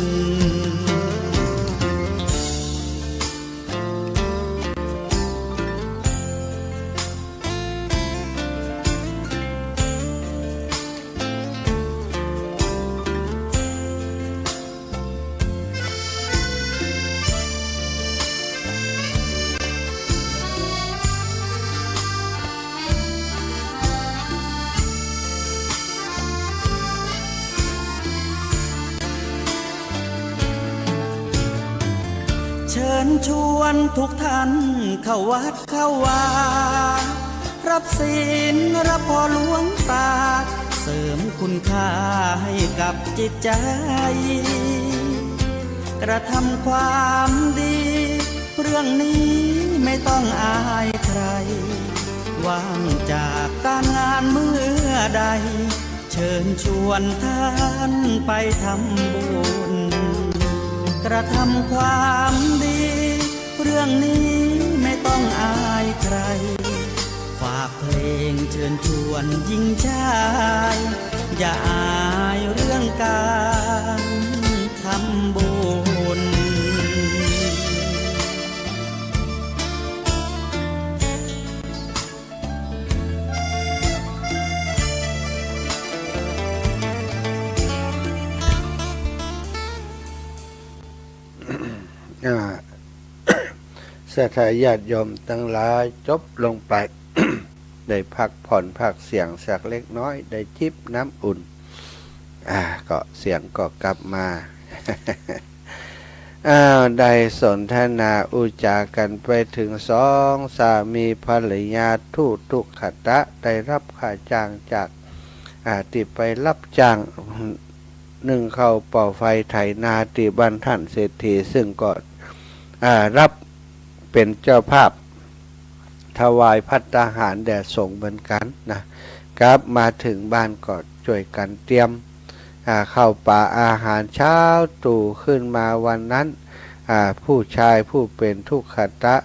ญเชิญชวนทุกท่านเข้าวัดเข้าวารับศีลรับพรหลวงตาเสริมคุณค่าให้กับจิตใจกระทำความดีเรื่องนี้ไม่ต้องอายใครว่างจากการงานเมื่อใดเชิญชวนท่านไปทำบุญกระทำความดีเรื่องนี้ไม่ต้องอายใครฝากเพลงเชิญชวนหญิงชายอย่าอายเรื่องการทำบุญสถาญาติโยมทั้งหลายจบลงไป ได้พักผ่อนพักเสียงสักเล็กน้อยได้จิบน้ำอุ่นก็เสียงก็กลับมา ได้สนทนาอุจากันไปถึงสองสามีภรรยาทุกขตะได้รับค่าจ้างจากติไปรับจ้างนึ่งเข้าเป่าไฟไถนาติบ้านท่านเศรษฐีซึ่งก็รับเป็นเจ้าภาพถวายภัตตาหารแด่สงฆ์เหมือนกันนะครับมาถึงบ้านก็ช่วยกันเตรียมเข้าป่าอาหารเช้าตู่ขึ้นมาวันนั้นผู้ชายผู้เป็นทุกขตะ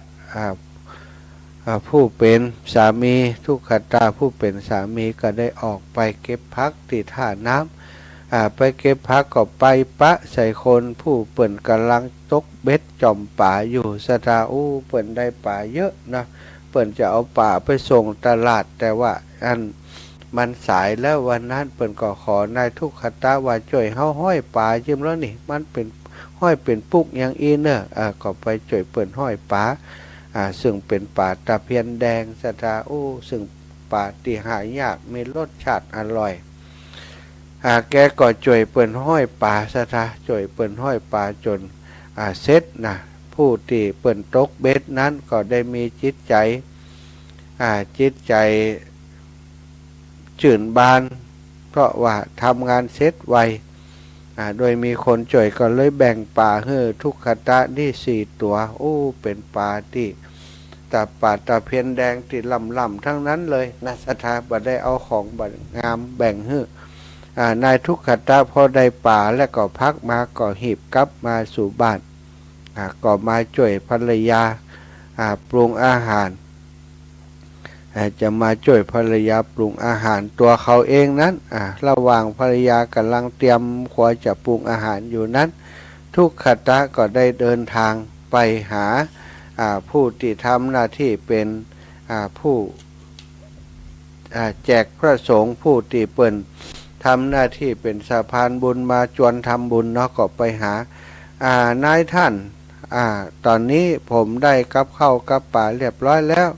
ผู้เป็นสามีทุกขตะผู้เป็นสามีก็ได้ออกไปเก็บพักที่ท่าน้ำไปเก็บพักก็ไปปะใส่คนผู้เปิ่นกำลังตกเบ็ดจอมป่าอยู่สถาเปิ่นได้ป่าเยอะนะเปิ่นจะเอาป่าไปส่งตลาดแต่ว่ามันสายแล้ววันนั้นเปิ่นก็ขอนายทุกขตะว่าช่วยเฮาห้อยป่ายืมแล้วนี่มันเป็นห้อยเป็นปุกอย่างอีเนอะก็ไปช่วยเปิ่นห้อยป่าซึ่งเป็นป่าตะเพียนแดงสถาซึ่งป่าที่หายากมีรสชาติอร่อยแกก็ช่วยเปิ่นห้อยป่าซะท่าช่วยเปิ่นห้อยป่าจนเสร็จนะ ผู้ที่เปิ่นตกเบ็ดนั้นก็ได้มีจิตใจจิตใจจื่นบานเพราะว่าทำงานเสร็จไวโดยมีคนจ่วยก็เลยแบ่งปลาให้ทุกขตะนี่4 ตัวโอ้เป็นปลาที่ตาปลาตะเพียนแดงที่ลำๆทั้งนั้นเลยนะสถาบันได้เอาของบัดงามแบ่งให้นายทุกขตะพอได้ป่าและก็พักมาก็หีบกลับมาสู่บ้านก็มาช่วยภรรยาปรุงอาหารจะมาช่วยภรรยาปรุงอาหารตัวเขาเองนั้นระหว่างภรรยากำลังเตรียมครัวจะปรุงอาหารอยู่นั้นทุกขตะก็ได้เดินทางไปหาผู้ที่ทำหน้าที่เป็นผู้แจกพระสงฆ์ผู้ที่เปิ่นทำหน้าที่เป็นสะพานบุญมาจวนทำบุญเนาะก็ไปหานายท่านตอนนี้ผมได้กับข้าวกับปลาเรียบร้อยแล้ว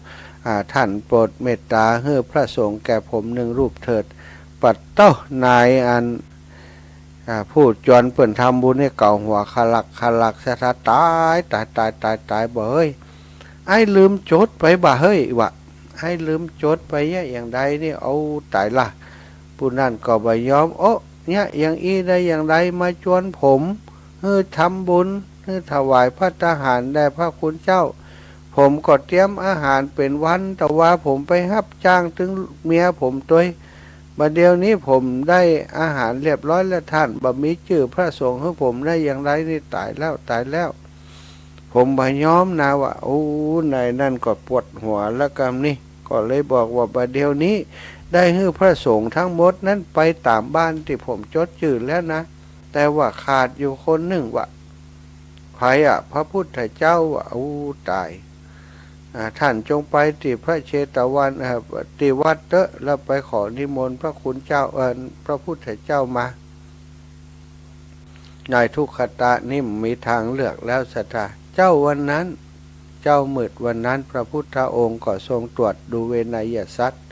ท่านโปรดเมตตาให้พระสงฆ์แก่ผม1 รูปเถิดปัดเต้านายผู้จวนเปิ่นทำบุญเนี่ยเก่าหัวขลักสะท้าตายบ่เฮ้ยไอ้ลืมจดไปบ่เฮ้ยวะไอ้ลืมจดไปอย่างใดนี่เอาตายละผู้นั่นก็บ่ยอมโอ้เนี่ยอย่างอีได้อย่างใดมาจวนผมทำบุญถวายพระทหารแด่พระคุณเจ้าผมก็เตรียมอาหารเป็นวันแต่ว่าผมไปรับจ้างถึงเมียผมตัวบัดเดี๋ยวนี้ผมได้อาหารเรียบร้อยแล้วท่านบ่มีชื่อพระสงฆ์ให้ผมได้อย่างไรนี่ตายแล้วผมบ่ยอมนะว่าโอ้นายนั่นก็ปวดหัวแล้วกันนี่ก็เลยบอกว่าบัดเดี๋ยวนี้ได้ให้พระสงฆ์ทั้งหมดนั้นไปตามบ้านที่ผมจดชื่อแล้วนะแต่ว่าขาดอยู่คนหนึ่งว่าใครพระพุทธเจ้าว่าโอ้ตายท่านจงไปที่พระเชตวันที่วัดเตอะแล้วไปขอนิมนต์พระคุณเจ้าพระพุทธเจ้ามานายทุกขตะนี่มีทางเลือกแล้วสัทธาเจ้าวันนั้นเจ้ามืดวันนั้นพระพุทธองค์ก็ทรงตรวจดูเวไนยสัตว์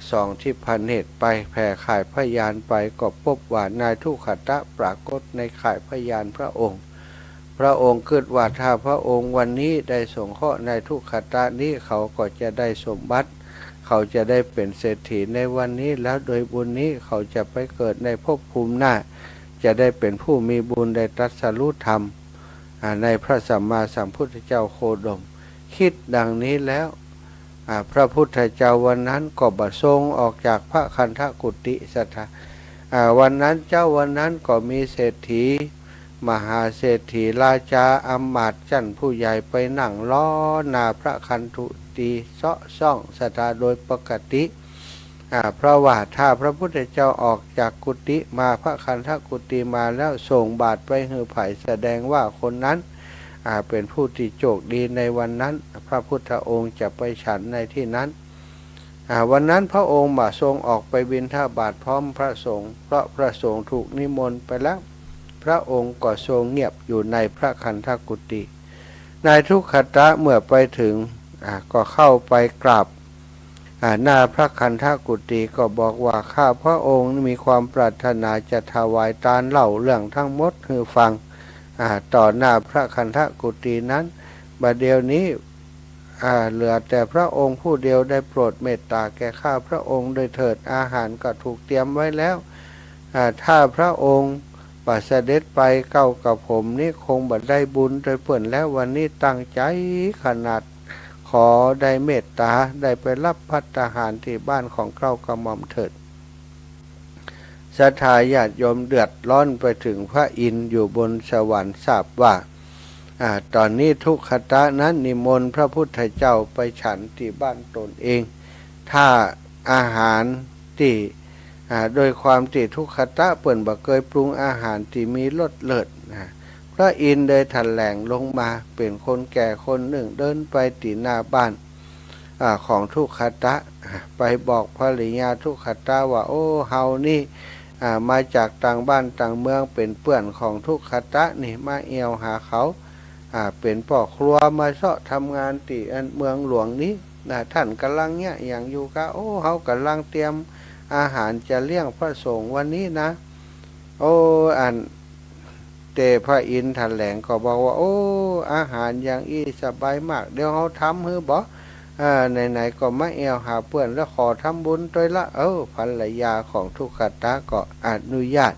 ส่องที่พระเนตรไปแผ่ข่ายพยานไปก็พบว่านายทุกขตะปรากฏในข่ายพยานพระองค์คิดว่าถ้าพระองค์วันนี้ได้สงเคราะห์ในทุกขตะนี้เขาก็จะได้สมบัติเขาจะได้เป็นเศรษฐีในวันนี้แล้วโดยบุญนี้เขาจะไปเกิดในภพภูมิหน้าจะได้เป็นผู้มีบุญได้ตรัสรู้ธรรมในพระสัมมาสัมพุทธเจ้าโคดมคิดดังนี้แล้วพระพุทธเจ้าวันนั้นก็บัดทรงออกจากพระคันธกุฏิสัทธาวันนั้นวันนั้นก็มีเศรษฐีมหาเศรษฐีราชาอมาตย์จันผู้ใหญ่ไปนั่งล้อนาพระคันธุตีเซาะซ่องสัทธาโดยปกติเพราะว่าถ้าพระพุทธเจ้าออกจากกุฏิมาพระคันธกุฏิมาแล้วส่งบาตรไปให้ไผ่แสดงว่าคนนั้นเป็นผู้ที่โชคดีในวันนั้นพระพุทธองค์จะไปฉันในที่นั้นวันนั้นพระองค์ทรงออกไปบิณฑบาตพร้อมพระสงฆ์เพราะพระสงฆ์ถูกนิมนต์ไปแล้วพระองค์ก็ทรงเงียบอยู่ในพระคันธกุฏินายทุกขตะเมื่อไปถึงก็เข้าไปกราบหน้าพระคันธกุฏิก็บอกว่าข้าพระองค์มีความปรารถนาจะถวายทานเล่าเรื่องทั้งหมดให้ฟังต่อหน้าพระคันธกุฏินั้นบัดเดี๋ยวนี้เหลือแต่พระองค์ผู้เดียวได้โปรดเมตตาแก่ข้าพระองค์โดยเถิดอาหารก็ถูกเตรียมไว้แล้วถ้าพระองค์เสด็จไปเก้ากับผมนี่คงบัดได้บุญโดยเปิ่นแล้ววันนี้ตั้งใจขนาดขอได้เมตตาได้ไปรับภัตตาหารที่บ้านของเก้ากระหม่อมเถิดศรัทธาญาติโยมเดือดร้อนไปถึงพระอินทร์อยู่บนสวรรค์ทราบว่าตอนนี้ทุกขตะนั้นนิมนต์พระพุทธเจ้าไปฉันที่บ้านตนเองถ้าอาหารที่โดยความที่ทุกขตะเปิ่นบ่เคยปรุงอาหารที่มีรสเลิศพระอินทร์ได้ทันแหลงลงมาเป็นคนแก่คนหนึ่งเดินไปตีหน้าบ้านของทุกขตะไปบอกภริยาทุกขตะว่าโอ้เฮานี่มาจากต่างบ้านต่างเมืองเป็นเปื้อนของทุกขตะนี่มาเอี่ยวหาเขาเป็นพ่อครัวมาเสาะทำงานที่เมืองหลวงนี้ท่านกำลังเนี่ยอย่างอยู่กะโอ้เฮากำลังเตรียมอาหารจะเลี้ยงพระสงฆ์วันนี้นะโอ้ เตพระอินทร์แถลงก็บอกว่าโอ้อาหารอย่างอีสบายมากเดี๋ยวเขาทำฮือบ่ไหนๆก็มาแอวหาเพื่อนแล้วขอทำบุญด้วยละภรรยาของทุกขตาก็อนุญาต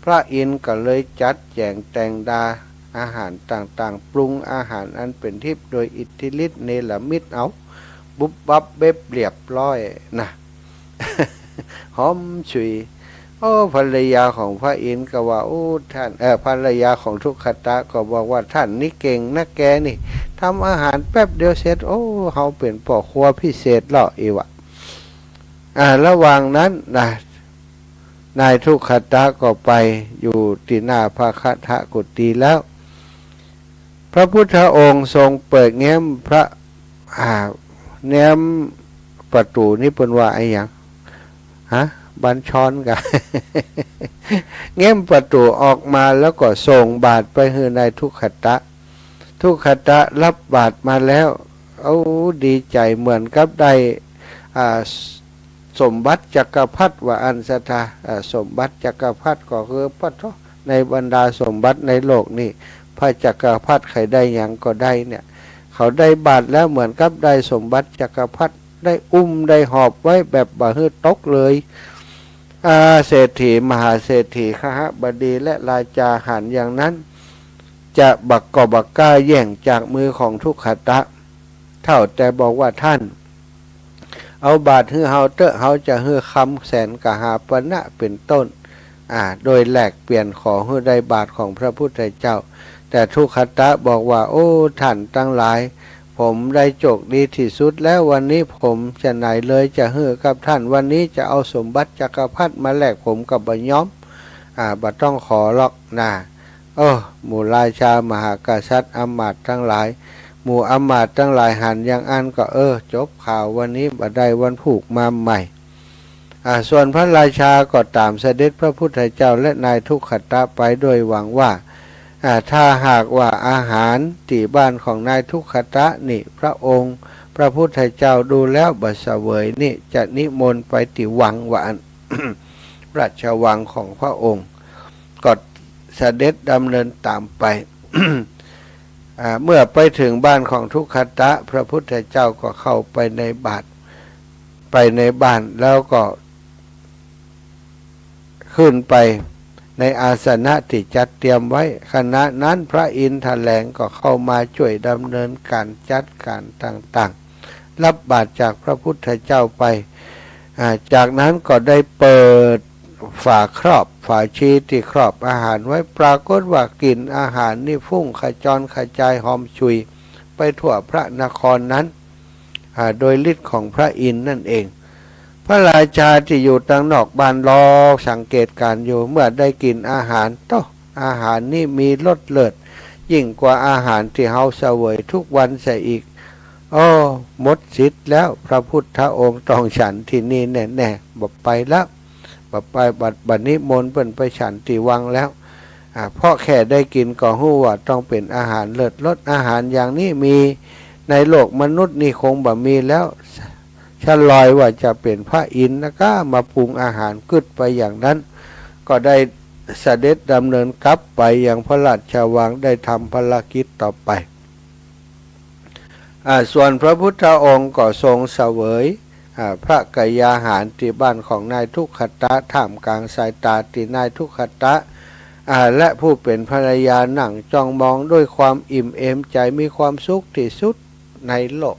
พระอินทร์ก็เลยจัดแจงแต่งดาอาหารต่างๆปรุงอาหารอันเป็นทิพย์โดยอิทธิฤทธิ์เนรมิตเอาบุบบับเบบเรียบร้อยนะ หอมฉุยภรรยาของพระอินทร์ก็ว่าท่านภรรยาของทุกขตาก็บอกว่าท่านนี่เก่งนะแกนี่ทำอาหารแป๊บเดียวเสร็จเฮาเป็นพ่อครัวพิเศษเหรออีวะระหว่างนั้นนายทุกขตาก็ไปอยู่ที่หน้าพระคทกุฏิแล้วพระพุทธองค์ทรงเปิดแง้มพระแง้มประตูนี่เป็นว่าไอ้หยังบัญชรกัน แง้มประตูออกมาแล้วก็ส่งบาตรไปให้นายทุกขตะทุกขตะรับบาตรมาแล้วดีใจเหมือนกับได้สมบัติจักรพรรดิว่าอันสถาสมบัติจักรพรรดิก็คือพระในบรรดาสมบัติในโลกนี่พระจักรพรรดิใครได้หยังก็ได้เนี่ยเขาได้บาตรแล้วเหมือนกับได้สมบัติจักรพรรดิได้ได้หอบไว้แบบบ่ฮื้อตกเลยเศรษฐีมหาเศรษฐีขหบดีและราชาหันอย่างนั้นจะบักกอบักก้าแย่งจากมือของทุกขตะเท่าแต่บอกว่าท่านเอาบาตรฮื้อเฮาเฮาจะฮื้อคำแสนกหาปณะเป็นต้นโดยแลกเปลี่ยนขอฮื้อได้บาตรของพระพุทธเจ้าแต่ทุกขตะบอกว่าท่านทั้งหลายผมได้โชคดีที่สุดแล้ววันนี้ผมจะไหนเลยจะฮื้อกับท่านวันนี้จะเอาสมบัติจักรพรรดิมาแลกผมกับบ่ย้อมบ่ต้องขอหรอกหมู่ราชามหากษัตริย์อมาตย์ทั้งหลายหมู่อมาตย์ทั้งหลายหันอย่างอันก็จบข่าววันนี้บ่ได้วันผูกมาใหม่ส่วนพระราชาก็ตามเสด็จพระพุทธเจ้าและนายทุกขตะไปโดยหวังว่าถ้าหากว่าอาหารที่บ้านของนายทุกขตะนี่พระองค์พระพุทธเจ้าดูแล้วบ่เสวยนี่จะนิมนต์ไปที่วังวาน ราชวังของพระองค์ก็เสด็จดำเนินตามไป เมื่อไปถึงบ้านของทุกขตะพระพุทธเจ้าก็เข้าไปในบ้านแล้วก็ขึ้นไปในอาสนะที่จัดเตรียมไว้ขณะนั้นพระอินทร์แถลงก็เข้ามาช่วยดำเนินการจัดการต่างๆรับบาตรจากพระพุทธเจ้าไปจากนั้นก็ได้เปิดฝาครอบฝาชีที่ครอบอาหารไว้ปรากฏว่ากลิ่นอาหารนี่ฟุ้งขจรกระจายหอมฉุยไปทั่วพระนครนั้นโดยฤทธิ์ของพระอินทร์นั่นเองพระราชาที่อยู่ทางนอกบ้านรอสังเกตการอยู่เมื่อได้กินอาหารอาหารนี่มีรสเลิศยิ่งกว่าอาหารที่เฮาเสวยทุกวันเสียอีกหมดสิทธิ์แล้วพระพุทธองค์ต้องฉันที่นี่แน่ๆบอกไปแล้วบอกไปบัดนี้มนต์เปิ้นไปฉันที่วังแล้วเพราะแค่ได้กินก็ฮู้ว่าต้องเป็นอาหารเลิศรสอาหารอย่างนี้มีในโลกมนุษย์นี่คงบ่มีแล้วฉันลอยว่าจะเป็นพระอินทร์นะก็มาปรุงอาหารกึดไปอย่างนั้นก็ได้เสด็จดำเนินกลับไปยังพระราชวังได้ทำภารกิจต่อไปส่วนพระพุทธองค์ก็ทรงเสวยพระกายอาหารที่บ้านของนายทุกขตะท่ามกลางสายตาที่นายทุกขตะและผู้เป็นภรรยานั่งจ้องมองด้วยความอิ่มเอมใจมีความสุขที่สุดในโลก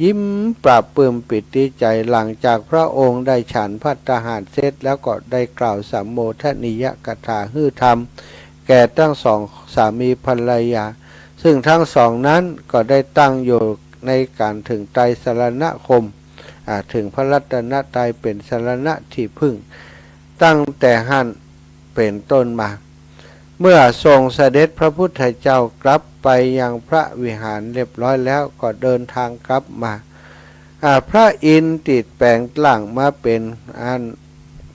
ยิ้มปราบปลื้มปิติใจหลังจากพระองค์ได้ฉันภัตตาหารเสร็จแล้วก็ได้กล่าวสัมโมทนิยกถาฮือธรรมแก่ทั้งสองสามีภรรยาซึ่งทั้งสองนั้นก็ได้ตั้งอยู่ในการถึงไตรสรณคมถึงพระรัตนตรัยเป็นสรณะที่พึ่งตั้งแต่หั้นเป็นต้นมาเมื่อทรงเสด็จพระพุทธเจ้ากลับไปยังพระวิหารเรียบร้อยแล้วก็เดินทางกลับมาพระอินทร์ติดแปลงร่างมาเป็น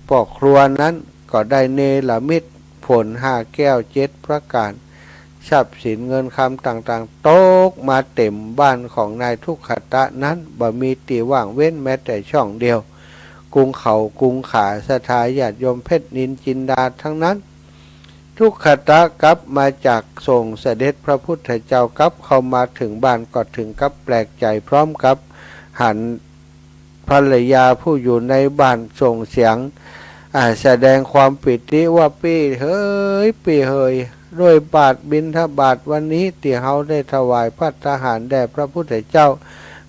พ่อครัวนั้นก็ได้เนรมิตผล5 แก้ว 7 ประการทรัพย์สินเงินคำต่างๆตกมาเต็มบ้านของนายทุกขตะนั้นบ่มีที่ว่างเว้นแม้แต่ช่องเดียวกรุงเขากรุงขาสถาญาติโยมเพชรนินจินดาทั้งนั้น ทุกขตะกลับมาจากส่งเสด็จพระพุทธเจ้ากลับเข้ามาถึงบ้านก็ถึงกับแปลกใจพร้อมกับหันภรรยาผู้อยู่ในบ้านส่งเสียงแสดงความปิติว่าปีเฮ้ยปีเฮยด้วยบาทบิณฑบาตวันนี้ที่เฮาได้ถวายภัตตาหารแด่พระพุทธเจ้า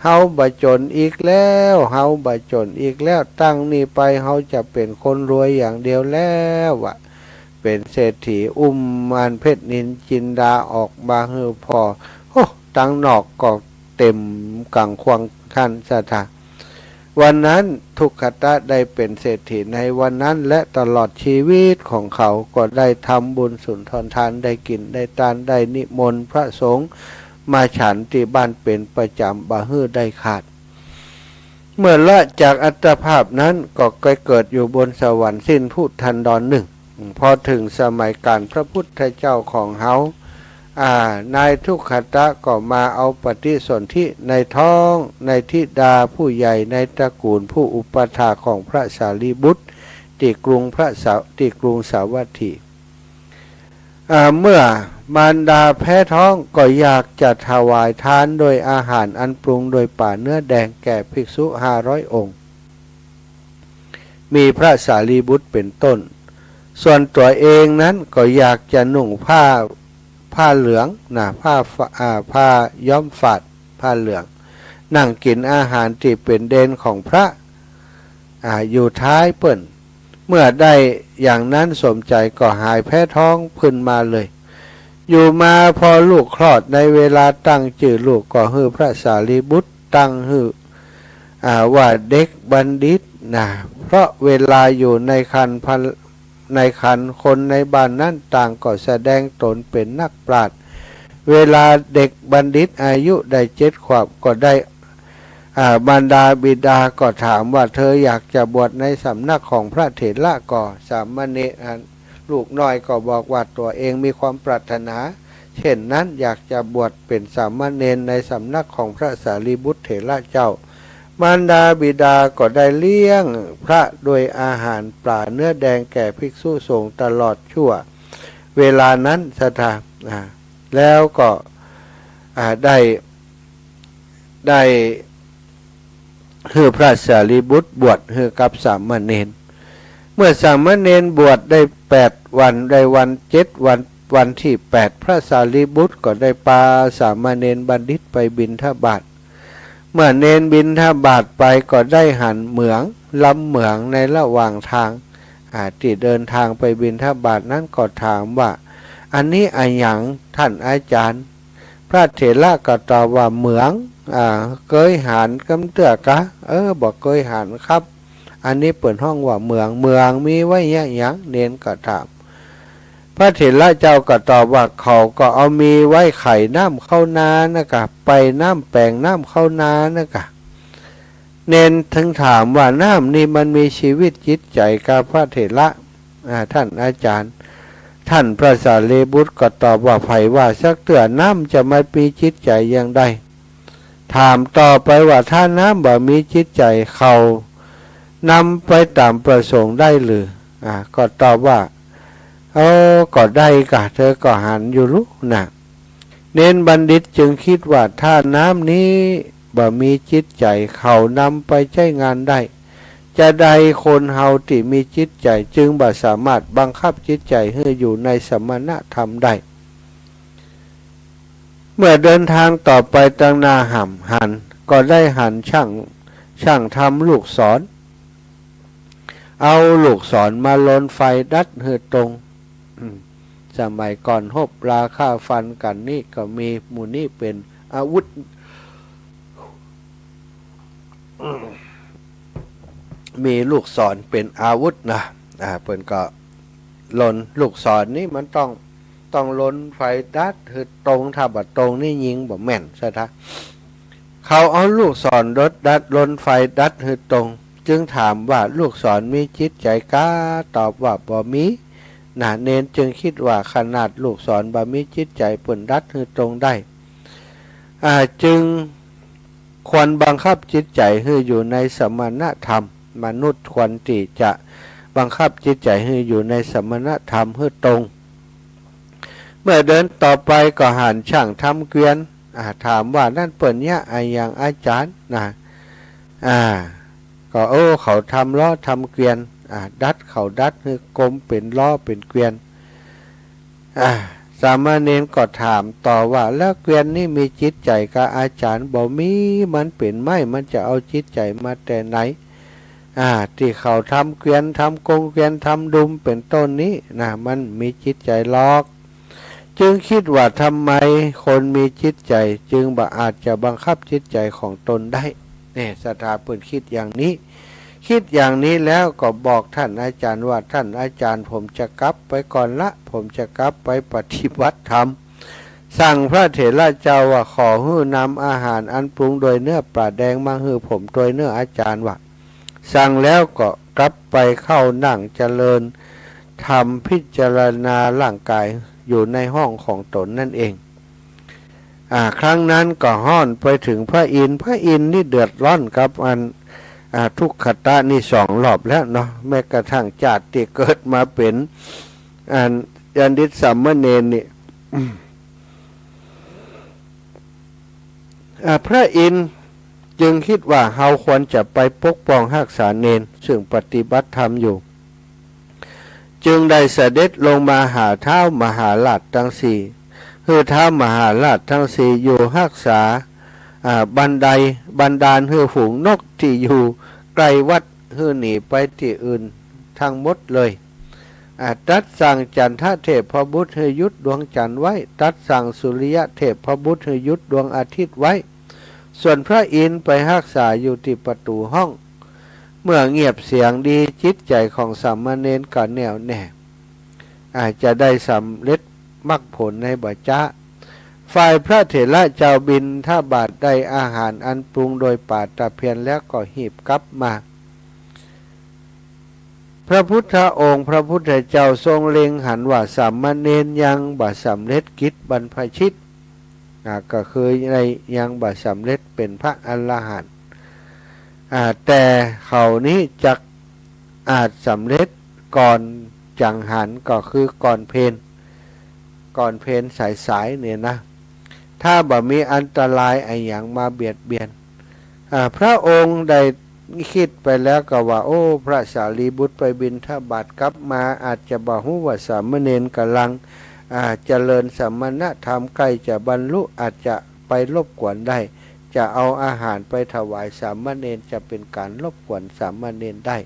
เฮาบะจนอีกแล้วเฮาบะจนอีกแล้วตั้งนี้ไปเฮาจะเป็นคนรวยอย่างเดียวแล้ววะเป็นเศรษฐีมานเพชรนินจินดาออกมาฮือพอโอ้ตั้งนอกก็เต็มกังควงคันสถาวันนั้นทุกขตะได้เป็นเศรษฐีในวันนั้นและตลอดชีวิตของเขาก็ได้ทำบุญสุนทรทานได้กินได้ทานได้นิมนต์พระสงฆ์มาฉันที่บ้านเป็นประจำบ่ฮื้อได้ขาดเมื่อละจากอัตภาพนั้นก็เกิดอยู่บนสวรรค์สิ้นพุทธันดรหนึ่งพอถึงสมัยการพระพุทธเจ้าของเฮานายทุกขตะก็มาเอาปฏิสนธิในท้องในธิดาผู้ใหญ่ในตระกูลผู้อุปถาของพระสารีบุตรที่กรุงสาวัตถีเมื่อมารดาแพ้ท้องก็อยากจะถวายทานโดยอาหารอันปรุงโดยป่าเนื้อแดงแก่ภิกษุ500 องค์มีพระสารีบุตรเป็นต้นส่วนตัวเองนั้นก็อยากจะนุ่งผ้าเหลืองผ้าย้อมฝาดผ้าเหลืองนั่งกินอาหารที่เป็นเด่นของพระอยู่ท้ายเปิ้นเมื่อได้อย่างนั้นสมใจก็หายแพ้ท้องขึ้นมาเลยอยู่มาพอลูกคลอดในเวลาตั้งชื่อลูกก็ฮือพระสารีบุตรตั้งฮือว่าเด็กบัณฑิตเพราะเวลาอยู่ในคันคนในบ้านนั้นต่างก็แสดงตนเป็นนักปราชญ์เวลาเด็กบัณฑิตอายุได้7 ขวบก็ได้บรรดาบิดาก็ถามว่าเธออยากจะบวชในสำนักของพระเถระก่อสามเณรลูกน้อยก็บอกว่าตัวเองมีความปรารถนาเช่นนั้นอยากจะบวชเป็นสามเณรในสำนักของพระสารีบุตรเถระเจ้ามารดาบิดาก็ได้เลี้ยงพระโดยอาหารปลาเนื้อแดงแก่ภิกษุสงฆ์ตลอดชั่วเวลานั้นสถาแล้วก็ได้คือพระสารีบุตรบวชคือกับสามเณรเมื่อสามเณรบวชได้8 วันได้วัน7 วันที่ 8พระสารีบุตรก็ได้พาสามเณรบัณฑิตไปบิณฑบาตเมื่อเนนบิณฑบาตไปก็ได้หันเหมืองลำเหมืองในระหว่างทางที่เดินทางไปบิณฑบาตนั้นก็ถามว่าอันนี้อะไรอย่างท่านอาจารย์พระเถระก็ตอบว่าเหมืองเกยหันกำเตือกะบอกเกยหันครับอันนี้เปิดห้องว่าเมืองมีไว้อย่างเนนก็ถามพระเถระเจ้าก็ตอบว่าเขาก็เอามีไว้ไข่น้ำเข้านานะไปน้ำแปลงน้ำเข้านานะเนนถึงถามว่าน้ำนี่มันมีชีวิตจิตใจกับพระเถระท่านอาจารย์ท่านพระสารีบุตรก็ตอบว่าไผว่าสักเตือน้ำจะมามีจิตใจอย่างใดถามต่อไปว่าถ้าน้ำบ่มีจิตใจเขานำไปตามประสงค์ได้หรือก็ตอบว่าก็ได้กะเธอก็หันอยู่รู้นะเน้นบัณฑิตจึงคิดว่าถ้าน้ำนี้บ่มีจิตใจเขานำไปใช้งานได้จะได้คนเฮาที่มีจิตใจจึงบ่สามารถบังคับจิตใจให้อยู่ในสมณธรรมได้เมื่อเดินทางต่อไปตั้งนาหันก็ได้หันช่างทำลูกศรเอาลูกศรมาลนไฟดัดให้ตรงสมัยก่อนหบราฆ่าฟันกันนี่ก็มีหมู่นี่เป็นอาวุธมีลูกศรเป็นอาวุธนะเปิ้นก็ลนลูกศรนี่มันต้องลนไฟดัดคือตรงถ้าบ่ตรงนี่ยิงบ่แม่นซะทะเขาเอาลูกศรดัดลนไฟดัดคือตรงจึงถามว่าลูกศรมีจิตใจกาตอบว่าบ่มีเนนจึงคิดว่าขนาดลูกศรบ่มีจิตใจเปิ้นดัดคือตรงได้จึงควรบังคับจิตใจให้อยู่ในสมณธรรมมนุษย์ควรที่จะบังคับจิตใจให้อยู่ในสมณธรรมให้ตรง เมื่อเดินต่อไปก็หันช่างทำเกวียนถามว่านั่นเปิ่นเนี่ยอย่างอาจารย์นะก็เขาทำล้อทำเกวียนดัดเขาดัดคือกลมเป็นล้อเป็นเกวียนสามเณรก็ถามต่อว่าแล้วเกวียนนี่มีจิตใจกับอาจารย์บอกมีมันเป็นไม้มันจะเอาจิตใจมาแต่ไหนที่เขาทำเกวียนทำกงเกวียนทำดุมเป็นต้นนี้นะมันมีจิตใจลอกจึงคิดว่าทำไมคนมีจิตใจจึงบ่อาจจะบังคับจิตใจของตนได้เนี่ยสถาเปิ่นคิดอย่างนี้คิดอย่างนี้แล้วก็บอกท่านอาจารย์ว่าท่านอาจารย์ผมจะกลับไปก่อนละผมจะกลับไปปฏิบัติธรรมสั่งพระเถระเจ้าว่าขอให้นำอาหารอันปรุงโดยเนื้อปลาแดงมาให้ผมโดยเนื้ออาจารย์ว่าสั่งแล้วก็กลับไปเข้านั่งเจริญทำพิจารณาร่างกายอยู่ในห้องของตนนั่นเองครั้งนั้นก็ห้อนไปถึงพระอินทร์นี่เดือดร้อนกับทุกขตะนี่2 รอบแล้วเนาะแม้กระทั่งชาติเกิดมาเป็นยันดิษสามเณรนี่พระอินทร์จึงคิดว่าเราควรจะไปปกป้องรักษาเณรซึ่งปฏิบัติธรรมอยู่จึงได้เสด็จลงมาหาเท้ามหาราชทั้ง4คือเท้ามหาราชทั้ง4อยู่รักษาบันดาลให้ฝูงนกที่อยู่ไกลวัดให้หนีไปที่อื่นทั้งหมดเลยตัดสั่งจันทเทพบุตรให้ยุดดวงจันทร์ไว้ตัดสั่งสุริยะเทพบุตรให้ยุดดวงอาทิตย์ไว้ส่วนพระอินทร์ไปรักษาอยู่ที่ประตูห้องเมื่อเงียบเสียงดีจิตใจของสามเณรก็แน่วแน่อาจจะได้สำเร็จมรรคผลในบัจจะฝ่ายพระเถระเจ้าบิณฑบาตได้อาหารอันปรุงโดยปาตะเพียนแล้วก็หีบกลับมาพระพุทธองค์พระพุทธเจ้าทรงเล็งหันว่าสามเณรยังบ่สำเร็จกิจบรรพชิตก็คือในยังบ่สำเร็จเป็นพระอรหันต์แต่เขานี้จักอาจสำเร็จก่อนจังหันก็คือก่อนเพนสายเนี่ยนะถ้าบ่มีอันตรายอย่างมาเบียดเบียนพระองค์ได้คิดไปแล้วก็ว่าโอ้พระสารีบุตรไปบิณฑบาตกลับมาอาจจะบ่ฮู้ว่าสามเณรกำลังเจริญสมณธรรมใกล้จะบรรลุอาจจะไปรบกวนได้จะเอาอาหารไปถวายสามเณรจะเป็นการรบกวนสามเณรได้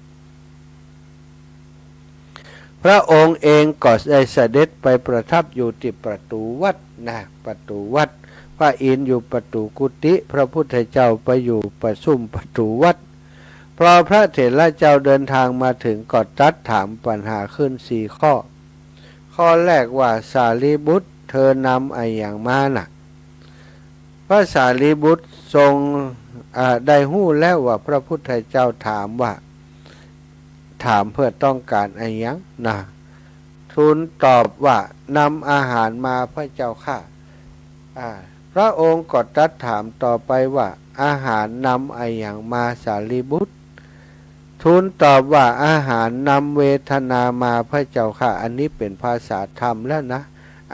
พระองค์เองก็ได้เสด็จไปประทับอยู่ที่ประตูวัดประตูวัดพระอินทร์อยู่ประตูกุฏิพระพุทธเจ้าไปอยู่ประซุ่มประตูวัดพอพระเถระเจ้าเดินทางมาถึงก็ตรัสถามปัญหาขึ้น4 ข้อข้อแรกว่าสารีบุตรเธอนำอย่างมาพระสารีบุตรทรงได้หู้แล้วว่าพระพุทธเจ้าถามเพื่อต้องการอย่างทูลตอบว่านำอาหารมาพระเจ้าค่ะพระองค์ก็ตรัสถามต่อไปว่าอาหารนำอย่างมาสารีบุตรทูลตอบว่าอาหารนำเวทนามาพระเจ้าค่ะอันนี้เป็นภาษาธรรมแล้วนะ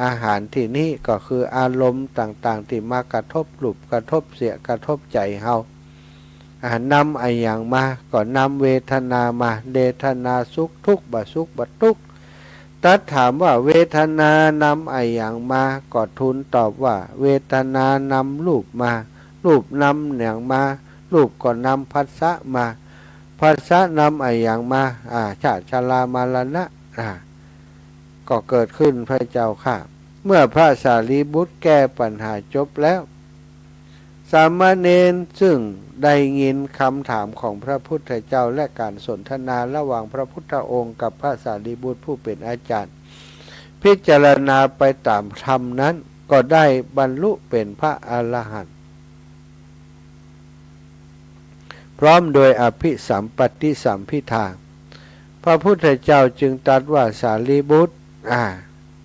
อาหารที่นี่ก็คืออารมณ์ต่างๆที่มากระทบรูปกระทบเสียกระทบใจเฮานำอย่างมาก็นำเวทนามาเวทนาสุขทุกข์บ่สุขบ่ทุกข์ตัดถามว่าเวทนานำอย่างมาก็ทูลตอบว่าเวทนานำรูปมารูปนำอย่างมารูปก็นำผัสสะมาผัสสะนำอย่างมาชาติชรามาลนะก็เกิดขึ้นพระเจ้าค่ะเมื่อพระสารีบุตรแก้ปัญหาจบแล้วสามเณรซึ่งได้ยินคำถามของพระพุทธเจ้าและการสนทนาระหว่างพระพุทธองค์กับพระสารีบุตรผู้เป็นอาจารย์พิจารณาไปตามธรรมนั้นก็ได้บรรลุเป็นพระอรหันต์พร้อมโดยอภิสัมปติสัมภิทาพระพุทธเจ้าจึงตรัสว่าสารีบุตร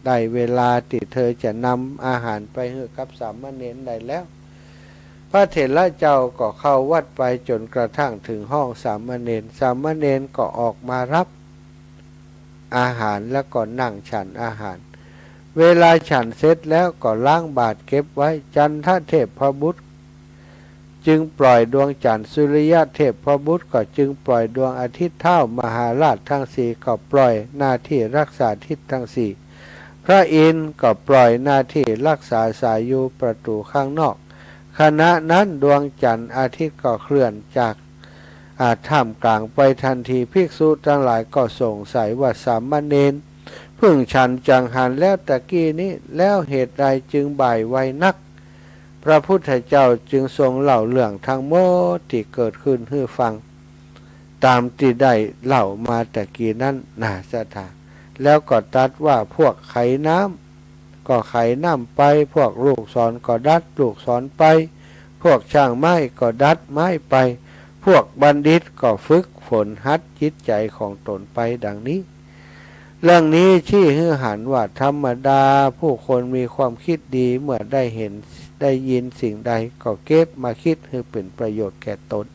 ได้เวลาที่เธอจะนำอาหารไปให้กับสามเณรได้แล้วพระเถระเจ้าก็เข้าวัดไปจนกระทั่งถึงห้องสามเณรก็ออกมารับอาหารแล้วก็นั่งฉันอาหาร เวลาฉันเสร็จแล้วก็ล้างบาตรเก็บไว้จันทเทพพบุตรจึงปล่อยดวงจันทร์สุริยะเทพพบุตรก็จึงปล่อยดวงอาทิตย์เท่ามหาราชทั้งสี่ก็ปล่อยหน้าที่รักษาทิศทั้งสี่พระอินทร์ก็ปล่อยหน้าที่รักษาสายอยู่ประตูข้างนอกขณะนั้นดวงจันทร์อาทิตย์ก็เคลื่อนจากท่ามกลางไปทันทีภิกษุทั้งหลายก็สงสัยว่าสามเณรเพิ่งฉันจังหันแล้วตะกี้นี้แล้วเหตุใดจึงบ่ายไวนักพระพุทธเจ้าจึงทรงเล่าเรื่องทั้งหมดที่เกิดขึ้นให้ฟังตามที่ได้เล่ามาตะกี้นั้นนาสถาแล้วก็ตรัสว่าพวกไขน้ำก็ไขน้ำไปพวกลูกศรก็ดัดลูกศรไปพวกช่างไม้ก็ดัดไม้ไปพวกบัณฑิตก็ฝึกฝนหัดจิตใจของตนไปดังนี้เรื่องนี้ชี้ให้หันว่าธรรมดาผู้คนมีความคิดดีเมื่อได้เห็นได้ยินสิ่งใดก็เก็บมาคิดให้เป็นประโยชน์แก่ตน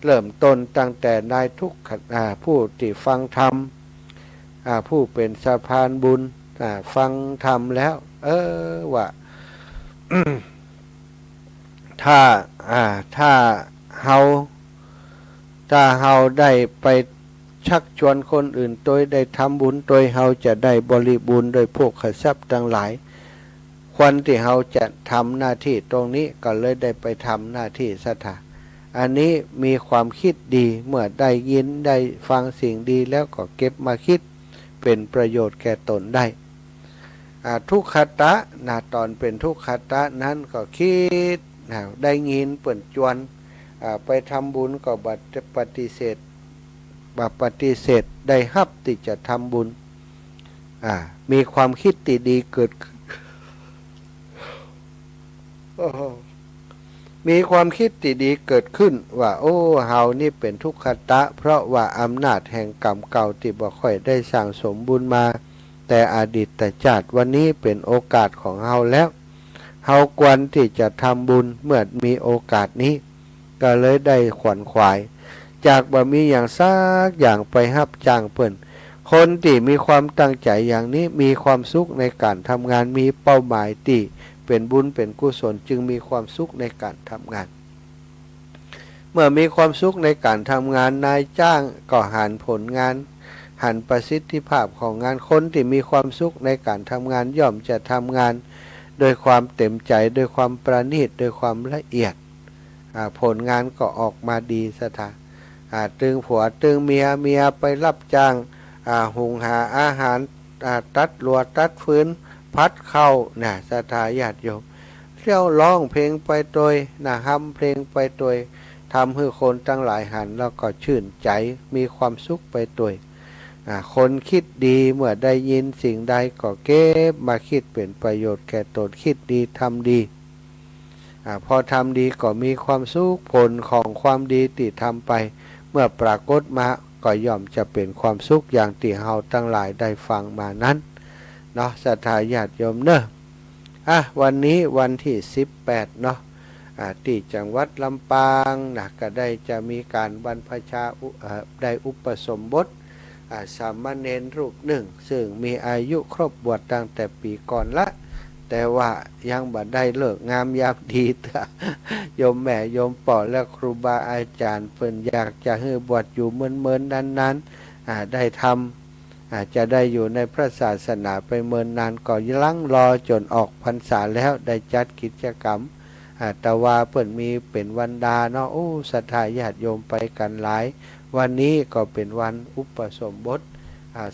เริ่มต้นตั้งแต่นายทุกขผู้ที่ฟังธรรมผู้เป็นสะพานบุญฟังธรรมแล้วว่า ถ้าเฮาได้ไปชักชวนคนอื่นโดยได้ทำบุญโดยเฮาจะได้บริบูรณ์โดยพวกขทรัพย์ทั้งหลายควรที่เฮาจะทำหน้าที่ตรงนี้ก็เลยได้ไปทำหน้าที่สถาอันนี้มีความคิดดีเมื่อได้ยินได้ฟังสิ่งดีแล้วก็เก็บมาคิดเป็นประโยชน์แก่ตนได้ทุกขตะตอนเป็นทุกขตะนั้นก็คิดได้ยินเปิ่นจวนไปทำบุญก็บัดปฏิเสธได้ฮับที่จะทำบุญมีความคิดที่ดีเกิดขึ้นมีความคิดที่ดีเกิดขึ้นว่าโอ้เฮานี่เป็นทุกขตะเพราะว่าอำนาจแห่งกรรมเก่าที่บ่ค่อยได้สั่งสมบุญมาแต่อดีตชาติวันนี้เป็นโอกาสของเฮาแล้วเฮาควรที่จะทำบุญเมื่อมีโอกาสนี้ก็เลยได้ขวนขวายจากบ่มีอย่างซักอย่างไปฮับจ้างเพิ่นคนที่มีความตั้งใจอย่างนี้มีความสุขในการทำงานมีเป้าหมายที่เป็นบุญเป็นกุศลจึงมีความสุขในการทำงานเมื่อมีความสุขในการทำงานนายจ้างก็หันผลงานหันประสิทธิภาพของงานคนที่มีความสุขในการทำงานย่อมจะทำงานโดยความเต็มใจโดยความประณีตโดยความละเอียดผลงานก็ออกมาดีสถาตึงผัวตึงเมียไปรับจ้างหุงหาอาหารตัดลัวตัดฟื้นพัดเข้าสถาญาติโยมเที่ยวร้องเพลงไปโดยฮัมเพลงไปโดยทำให้คนทั้งหลายหันแล้วก็ชื่นใจมีความสุขไปโดยคนคิดดีเมื่อได้ยินสิ่งใดก็เก็บมาคิดเป็นประโยชน์แก่ตนคิดดีทำดีพอทำดีก็มีความสุขผลของความดีที่ทำไปเมื่อปรากฏมาก็ย่อมจะเป็นความสุขอย่างที่เฮาทั้งหลายได้ฟังมานั้นเนาะศรัทธาญาติโยมเนอะวันนี้วันที่18เนาะที่จังหวัดลำปางก็ได้จะมีการบรรพชาได้อุปสมบทสามเณรรูปหนึ่งซึ่งมีอายุครบบวชตั้งแต่ปีก่อนละแต่ว่ายังบ่ได้เลิกงามยามดีโยมแม่โยมป่อและครูบาอาจารย์เพิ่นอยากจะให้บวชอยู่เมินๆนั้นได้ทำจะได้อยู่ในพระศาสนาไปเมินนานก็ลังรอจนออกพรรษาแล้วได้จัดกิจกรรมแต่ว่าเพิ่นมีเป็นวันดาเนาะศรัทธาญาติโยมไปกันหลายวันนี้ก็เป็นวันอุปสมบท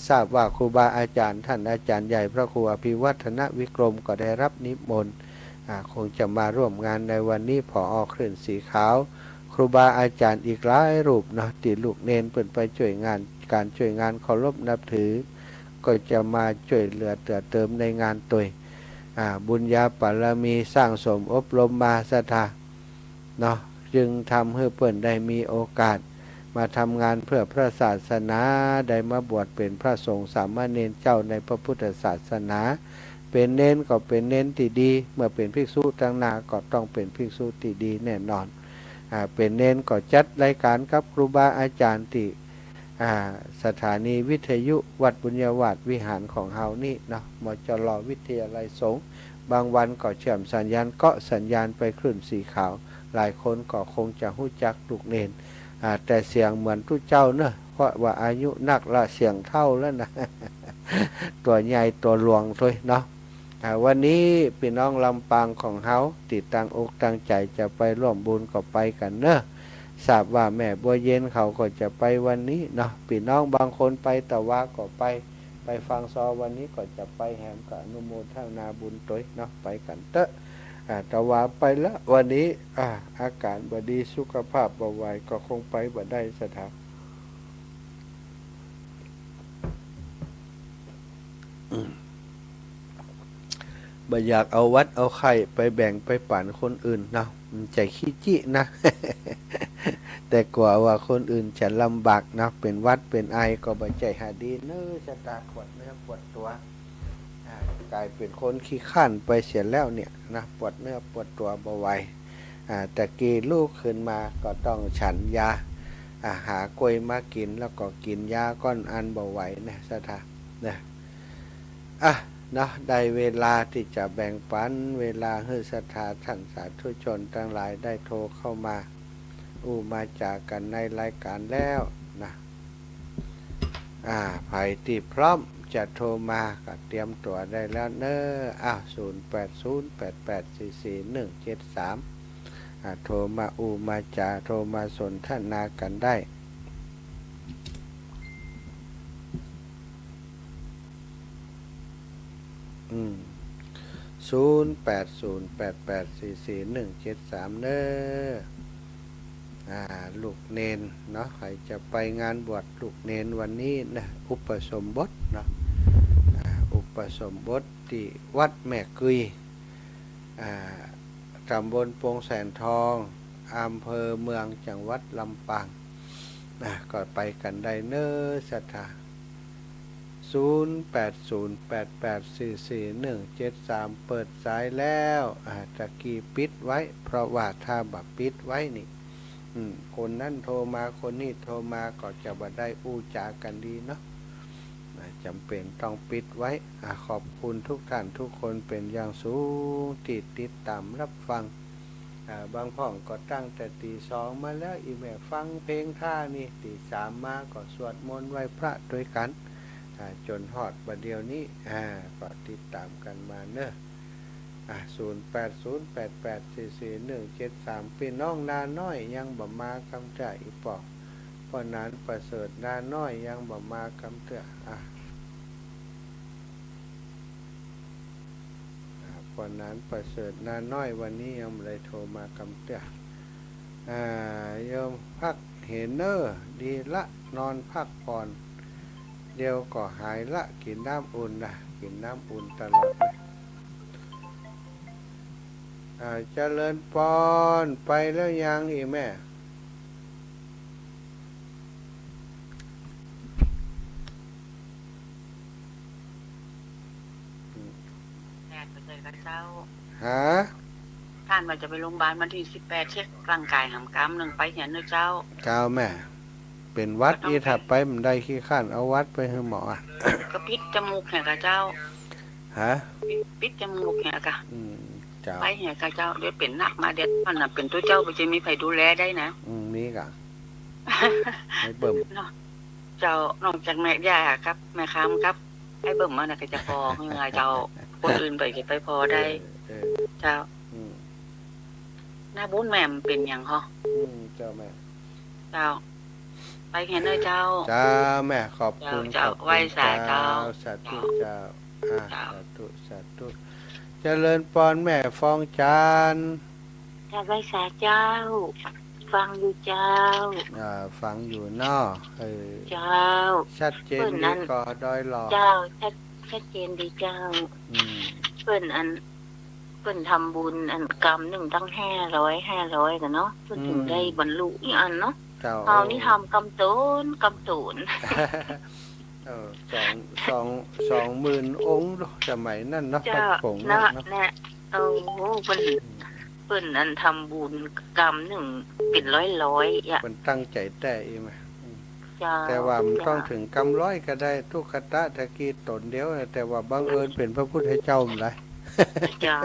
ทราบว่าครูบาอาจารย์ท่านอาจารย์ใหญ่พระครูอภิวัฒนวิกรมก็ได้รับนิมนต์คงจะมาร่วมงานในวันนี้ผอ.คลื่นสีขาวครูบาอาจารย์อีกหลายรูปเนาะที่ลูกเนนเปิดไปช่วยงานการช่วยงานเคารพนับถือก็จะมาช่วยเหลือเติมในงานตัวบุญญาบารมีสร้างสมอบรมมาศรัทธาเนาะจึงทำให้เปิ่นได้มีโอกาสมาทำงานเพื่อพระศาสนาได้มาบวชเป็นพระสงฆ์สามเณรเจ้าในพระพุทธศาสนาเป็นเน้นก็เป็นเน้นที่ดีเมื่อเป็นภิกษุตั้งหน้าก็ต้องเป็นภิกษุที่ดีแน่นอนเป็นเน้นก็จัดรายการกับครูบาอาจารย์ที่ สถานีวิทยุวัดบุญญาวาสวิหารของเฮานี่เนาะมจรวิทยาลัยสงฆ์บางวันก็เชื่อมสัญญาณเกาะสัญญาณไปคลื่นสีขาวหลายคนก็คงจะหู้จักลูกเนนแต่เสียงเหมือนทุเจ้าเนอะเพราะว่าอายุนักละเสียงเท่าแล้วนะ ตัวใหญ่ตัวหลวงด้วยเนาะวันนี้พี่น้องลำปางของเฮาติดตั้งอกตั้งใจจะไปร่วมบุญก็ไปกันเนอะทราบว่าแม่บัวเย็นเขาก็จะไปวันนี้เนาะพี่น้องบางคนไปแต่ว่าก็ไปฟังซอวันนี้ก็จะไปแหมกับอนุโมทนาบุญตัวเนาะไปกันเตอะแต่ว่าไปละวันนี้อาการบดีสุขภาพบ่ไหวก็คงไปบ่ได้สถานบ่อยากเอาวัดเอาไข่ไปแบ่งไปปั่นคนอื่นเนาะมันใจขี้จินะ แต่กว่าว่าคนอื่นจะลำบากนะเป็นวัดเป็นไอก็บ่ใจหาดีเนื้อชะตาปวดเนื้อปวดตัวกลายเป็นคนขี้ข้านไปเสียแล้วเนี่ยนะปวดเนื้อปวดตัวบ่ไหวแต่กีลูกขึ้นมาก็ต้องฉันยาหากล้วยมากินแล้วก็กินยาก้อนอันบ่ไหวนะสถานะเนาะได้เวลาที่จะแบ่งปันเวลาให้ศรัทธาท่านสาธุชนทั้งหลายได้โทรเข้ามามาจากกันในรายการแล้วนะไผ่ที่พร้อมจะโทรมาก็เตรียมตัวได้แล้วเนอะ0808444173โทรมามาจาโทรมาสนทนากันได้0808844173เนอะลูกเนนเนาะใครจะไปงานบวชลูกเนนวันนี้นะอุปสมบทเนาะอุปสมบทที่วัดแม่กุยตำบลโป่งแสนทองอำเภอเมืองจังหวัดลำปางก็ไปกันได้เนอสถา0808844173เปิดสายแล้วตะกี้ปิดไว้เพราะว่าถ้าบับปิดไว้นี่คนนั้นโทรมาคนนี้โทรมาก็จะบ่ได้จากันดีเนาะจำเป็นต้องปิดไว้ขอบคุณทุกท่านทุกคนเป็นอย่างสูงติดตามรับฟังบางพ่องก็ตั้งแต่ตี 2มาแล้วอีแม่ฟังเพลงท่านี่ตี 3มาก็สวดมนต์ไหว้พระด้วยกันจนฮอดบัดเดียวนี้ก็ติดตามกันมาเนอะ0808844173พี่น้องนาน้อยยังบ่มากำเตืออีปอกเพราะนั้นประเสริฐนาน้อยยังบ่มากำเตือเพราะนั้นประเสริฐนาน้อยวันนี้ยังไม่ได้โทรมากำเตือโยมพักเห็นเนอดีละนอนพักผ่อนเดี๋ยวก็หายละกินน้ำอุ่นนะกินน้ำอุ่นตลอดนะเจริญปอนไปแล้วยังอีแม่ไปเจอกันเจ้าท่านว่าจะไปโรงพยาบาลวันที่18เช็คร่างกายหำกำหนึ่งไปเห็นนะเจ้าแม่เป็นวัดอีถับไปมันได้ขี้ข้านเอาวัดไปให้หมอก็ปิดจมูกแห่กะเจ้าปิดจมูกแห่กะไปแห่กะเจ้าเดี๋ยวเป็นหนักมาเดี๋ยวมันเป็นตัวเจ้าไปจะมีใครดูแลได้นะนี่กะให้เบิ่มเจ้านอกจากแม่ย่าครับแม่ค้ำครับให้เบิ่มมานะก็จะพอเงยเจ้าคนอื่นไปจะไปพอได้เจ้าหน้าบุญแม่เป็นอย่างเหรอเจ้าแม่เจ้าไปเห็นเลยเจ้าแม่ขอบคุณเจ้าไหว้สาเจ้าสาธุเจ้าสาธุเจริญปอนแม่ฟองจันจะไหว้สาเจ้าฟังอยู่เจ้าฟังอยู่นอเจ้าชัดเจนดีก็ดอยหล่อเจ้าชัดเจนดีเจ้าเพิ่นทำบุญกรรม1ตั้ง500กันเนาะเพิ่นถึงได้บรรลุอีอันเนาะเอานี่ทำกำตูน20,000 องค์สมัยนั่นเนาะพระผงเนาะโอ้เพิ่นทำบุญกรรม1เป็นร้อยมันตั้งใจแต่อีไหม แต่ว่ามันต้องถึงกำร้อยก็ได้ทุกขตะตะกี้ตนเดียวแต่ว่าบังเอิญเป็นพระพุทธเจ้ามันไร เจ้า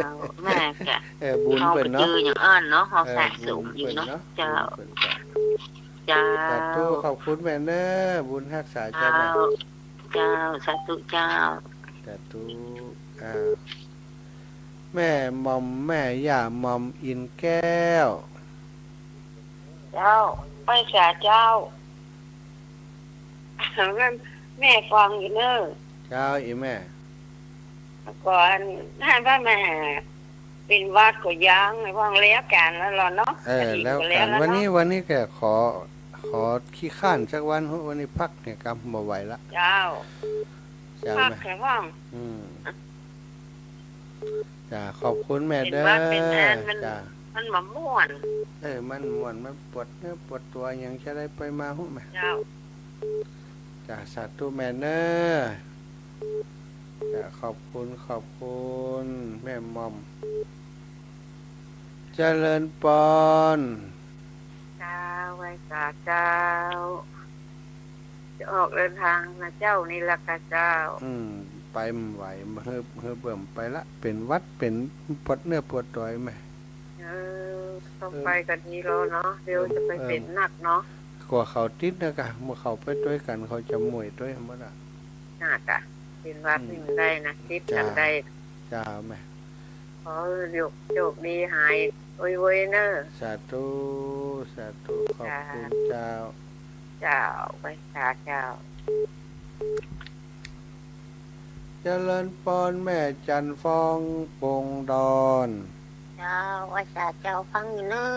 แม่แก บุญ เขา เป็น ก็จื เนาะ ออย่างอ่อนเนาะเขาสะสมอยู่เนาะเจ้าเจ้า สาธุขอบคุณแม่เนอะบุญรักษาเจ้า เจ้า แม่ เจ้าสาธุเจ้า สาธุแม่หม่อมแม่ย่าหม่อมอินแก้ว เจ้าไปสาเจ้าแม่ฟังอยู่เนอะ เจ้าอีแม่ ก่อนท่านพระแม่เป็นวัดก็ยังไม่ว่างแล้วกันแล้วเนาะ แล้วกันวันนี้แกขอขี้ข้านสักวันนี้พักเนี่ยกำมาไหวละ เจ้า เจ้า พัก แม่ แค่ว่าง จ้าขอบคุณแม่เด้อจ้า มันมาม่วน มันม่วนมันปวดเนื้อปวดตัวยังจะได้ไปมาหุ้มไหม เจ้า จ้าสาธุแม่เนอจ้าขอบคุณแม่หม่อมเจริญปอน เจ้าไว้สาเจ้าจะออกเดินทางนะเจ้านี่ละกะเจ้า ไปไม่ไหวเฮือเบิ่มไปละเป็นวัดเป็นปวดเนื้อปวดตัวไหม ต้องไปกันนี้แล้วเนาะเดี๋ยวจะไปเป็นหนักเนาะ กว่าเขาติดนะกะเมื่อเขาไปด้วยกันเขาจะมวยด้วยหมดอ่ะ หนักอ่ะเป็นวัดนี่มันได้นะติดกันได้ จ้าแม่ ขอโชคดีหายโวยเนอะ สาธุขอบคุณเจ้า เจ้าไว้สาเจ้า เจริญปอนแม่จันฟองปงดอน เจ้าไว้สาเจ้าฟังอยู่เนอะ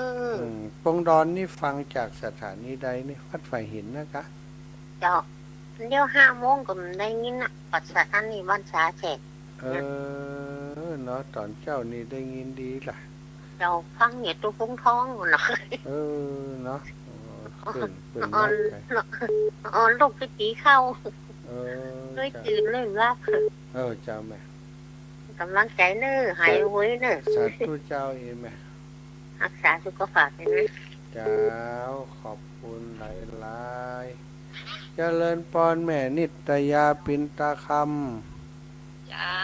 ปงดอนนี่ฟังจากสถานีใดนี่วัดไฟหินนะคะ เจ้าเดี๋ยว5 โมงก็ได้ยินน่ะปัสสาวะนี่บ้านสาแฉก เนาะตอนเจ้านี่ได้ยินดีล่ะ เจ้าฟังเหยียดตัวฟุ้งท้องหน่อย เนาะเป็น อ๋อลูกไปตีเข้า เล ด้วยตื่นเลยว่า เจ้าแม่ กำลังใจเนอะหายไว้เนอะ สาธุเจ้าเองแม่ รักษาสุขภาพให้นะ เจ้าขอบคุณหลายๆเจริญปอนแม่นิตยาปินตาค เจ้า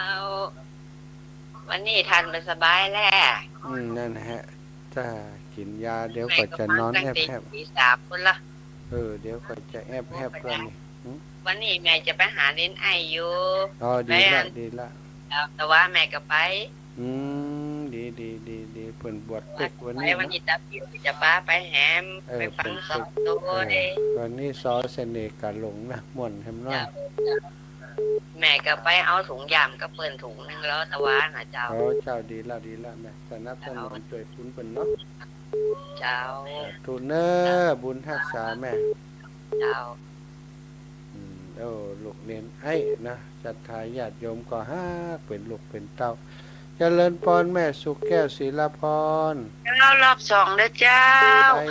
วันนี้ทันไปสบายแล้ว ำนั่นฮะถ้ากินยาเดี๋ยวก็จะนอนแอบ ตี3คนละ เดี๋ยวก็จะแอบแล้วนี่ วันนี้แม่จะไปหาเล่นไออยู่ ดีละ แต่ว่าแม่ก็ไป ดีเปิ่นบวชเป็กวัน ไป นี้ วันนี้ตาผิวจะป้าไปแฮมไปฟังสองตัวเด้ วันนี้ซอเสน่ห์กะหลงนะม่วนแฮมน้อย แม่ก็ไปเอาถุงยามก็เปิ่นถุงนึงแล้วตะวันนะเจ้า เจ้าดีละแม่สนับสนุนช่วยคุณเปิ่นเนาะ เจ้า ทุนเนอบุญรักษาแม่ เจ้า ลูกเรียนไอ้นะศรัทธาญาติโยมก็ฮักเป็นลูกเป็นเต้าเจริญปอนแม่สุขแก้วศิลาพร แล้วรอบ2เด้อเจ้า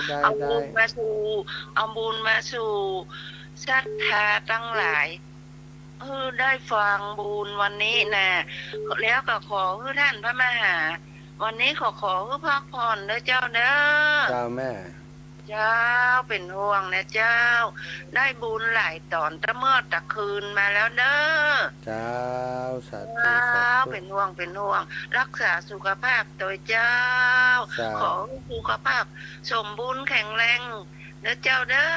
ได้ เอาบุญมาสู่ศรัทธาทั้งหลายได้ฟังบุญวันนี้นะแล้วก็ขอให้ท่านพระมหาวันนี้ขอให้พักผ่อนเด้อเจ้าเด้อ เจ้าแม่ เจ้าเป็นห่วงนะเจ้า ได้บุญหลายตอนตะเมื่อตะคืนมาแล้วเด้อ เจ้าสาธุ เจ้าเป็นห่วงรักษาสุขภาพโดยเจ้า ขอให้สุขภาพสมบูรณ์แข็งแรงเด้อเจ้าเด้อ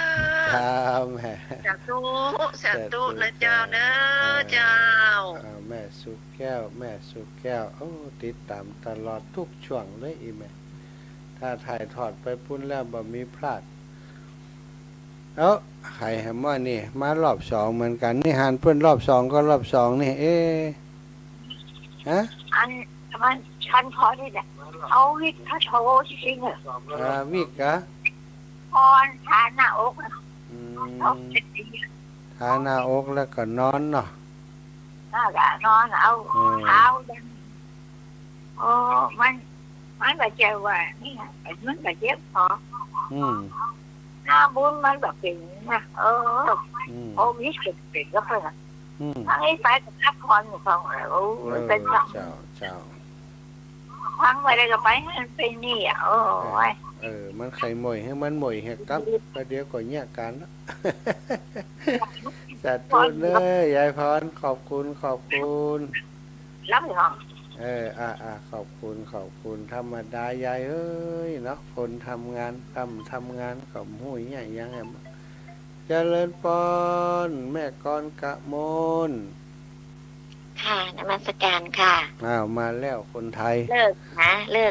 เจ้าแม่ สาธุนะเจ้าเด้อเจ้า แม่สุขแก้วติดตามตลอดทุกช่วงเลยอีแม่ถ้าถ่ายทอดไปปุ้นแล้วบ่มีพลาดไข่แฮมว่านี่มารอบ2เหมือนกันนี่หันเพิ่นรอบ2ก็รอบ2นี่ฮะ มันฉันพอได้แหละเอาวิทย์เขาโชว์จริงๆเหรอ วิกกะ พรทานหน้าอกเขาเป็นดี ทาหน้าอกแล้วก็นอนเนาะ น่ากะนอนเอาเท้าดันมันแบบเจ็บว่านี่มันแบบเจ็บพอหน้าบุญมันแบบเป็นนะวิทย์เป็นก็เพื่อนทั้งไอ้ไฟกับนักพรอยู่ฝั่งอะไรเป็นจัง เจ้า ทั้งไปเลยก็ไปให้มันเป็นนี่ มันไข่หมวยให้มันหมวยให้กับประเดี๋ยวก็แยกกันแล้ว สาธุเด้อยายพรขอบคุณขอบคุณ ล้ำเหรอ ขอบคุณธรรมดายายเอ้ยเนาะคนทำงานทำงานกับหูยใหญ่ยังไงเจริญปอนแม่กรกะมน ค่ะนมัสการค่ะมาแล้วคนไทยเลิ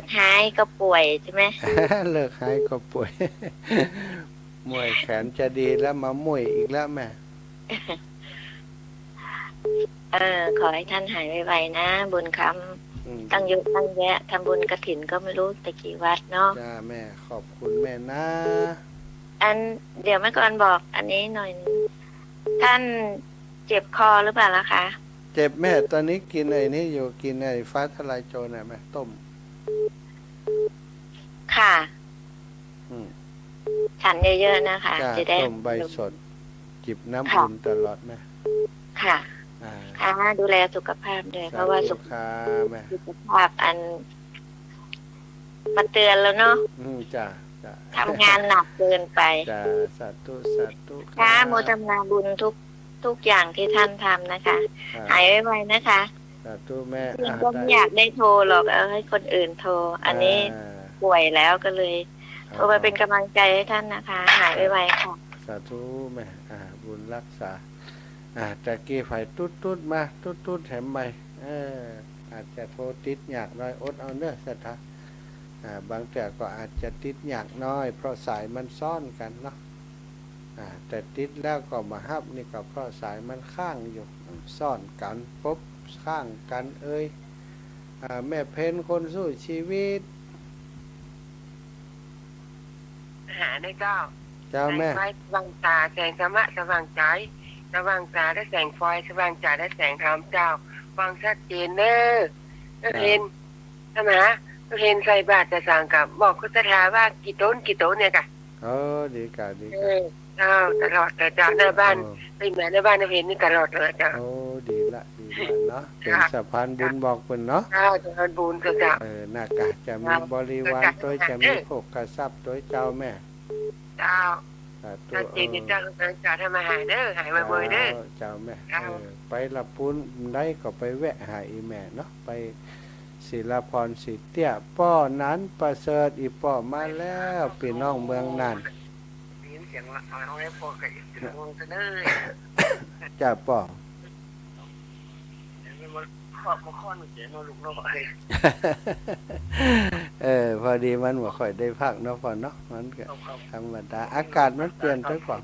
กหายก็ป่วยใช่ไหม เลิกหายก็ป่วย มวยแขนจะดีแล้วมามวยอีกแล้วแม่ขอให้ท่านหายไวๆนะบุญคำตั้งเยอะตั้งแยะทำบุญกฐินก็ไม่รู้แต่กี่วัดเนาะจ้าแม่ขอบคุณแม่นะเดี๋ยวแม่ก่อนบอกอันนี้หน่อยท่านเจ็บคอหรือเปล่าล่ะคะเจ็บแม่ตอนนี้กินไอ้นี่อยู่กินไอ้ฟ้าทลายโจรน่ะแม่ต้มค่ะฉันเยอะๆนะคะจะได้ต้มใบสดจิบน้ำอุ่นตลอดแม่ค่ะดูแลสุขภาพด้วยเพราะว่าสุขภาพมาเตือนแล้วเนาะจ้าทำงานหนักเกินไปจ้าสาธุค่ะโมทนาบุญทุกอย่างที่ท่านทำนะคะหายไวๆนะคะสาธุแม่ก็ไม่อยากได้โทรหรอกให้คนอื่นโทรอันนี้ป่วยแล้วก็เลยโทรไปเป็นกำลังใจให้ท่านนะคะหายไวๆค่ะสาธุแม่บุญรักษาแต่กี้ไฟตุ๊ดมาตุ๊ดแถมใหม่อาจจะโทรติดอยากน้อยอดเอาเนื้อสัทธาบางแต่ก็อาจจะติดอยากน้อยเพราะสายมันซ่อนกันเนาะแต่ติดแล้วก็มาฮับนี่ก็เพราะสายมันข้างอยู่ซ่อนกันปุ๊บข้างกันแม่เพนคนสู้ชีวิตหาได้เจ้าแม่ไฟสว่างตาแสงธรรมะสว่างใจสว่างตาได้แสงไฟสว่างใจได้แสงธรรมเจ้าฟังชัดเจนเนอเห็นใช่ไหมเห็นใส่บาตรจะสั่งกับบอกคุณสถาว่ากี่ต้นเนี่ยค่ะดีกะตลอดแต่เจ้าหน้าบ้านไม่เหมือนหน้าบ้านเห็นนี่ตลอดเลยเจ้าดีละเนาะเป็นสะพานบุญบอกคุณเนาะสะพานบุญเจ้าหน้ากากจะมีบริวารโดยจะมีโภคทรัพย์โดยเจ้าแม่เจ้าถ้าเจนเจ้าจะทำมาหายหายบ่อยเด้อเจ้าแม่ไปละปุ้นได้ก็ไปแวะหาอีแม่เนาะไปศิลพรศิเตี้ยป้อนั้นประเสริฐอีป้อมาแล้วพี่น้องเมืองนั่นเสียงเอาให้ป้อกับอีกวงจะเด้อจ้าป้อข้อหนึ่งเสียงลูกน้อยพอดีมันบ่ค่อยได้พักเนาะพ่อเนาะมันก็ธรรมดาอากาศมันเปลี่ยนไปป่ะ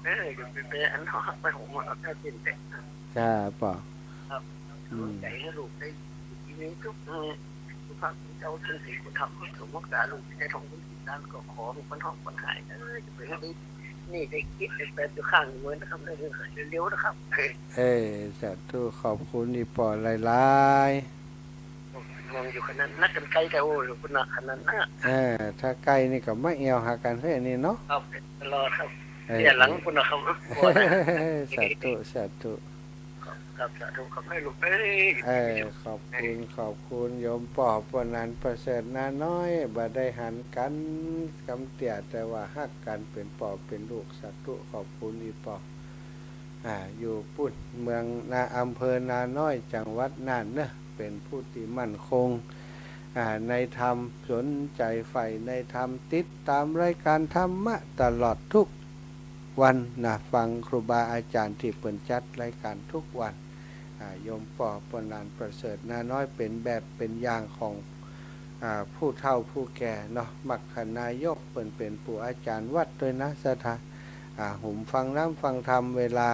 จ้าป่ะใจให้ลูกได้มีทุกภาคเจ้าสิ่งที่คุณทำสมมติการลูกได้ท่องทุกสิ่งนั้นก็ขอมีคนท่องคนหายจะไปให้นี่ได้คิดได้เป็นอยู่ข้างเหมือนนะครับได้เร็วๆนะครับสาธุขอบคุณอีปอหลายมองอยู่ขนาดนักกันไกลแต่โอ้ยคุณนักขนาดนั้นถ้าไกลนี่ก็ไม่เอวหากันเฮ้ยนี่เนาะครับตลอดครับเนี่ยหลังคุณนะครับสาธุครับสาธุครับให้ลูกขอบคุณโยมป่อปนันประเสริฐนาน้อยบ่ได้หันกันกำเตี่ยแต่ว่าฮักกันเป็นป่อเป็นลูกสาธุขอบคุณอีป่ออยู่ปุ้นเมืองนาอำเภอนาน้อยจังหวัดน่านเนอะเป็นผู้ที่มั่นคงในธรรมสนใจใฝ่ในธรรมติดตามรายการธรรมะตลอดทุกวันฟังครูบาอาจารย์ที่เปิ่นจัดรายการทุกวันโยมป่อปนันประเสริฐนาน้อยเป็นแบบเป็นอย่างของผู้เฒ่าผู้แก่เนาะมัคคณายกเป็นผู้อาจารย์วัดด้วยนะสถานหุ่มฟังน้ำฟังธรรมเวลา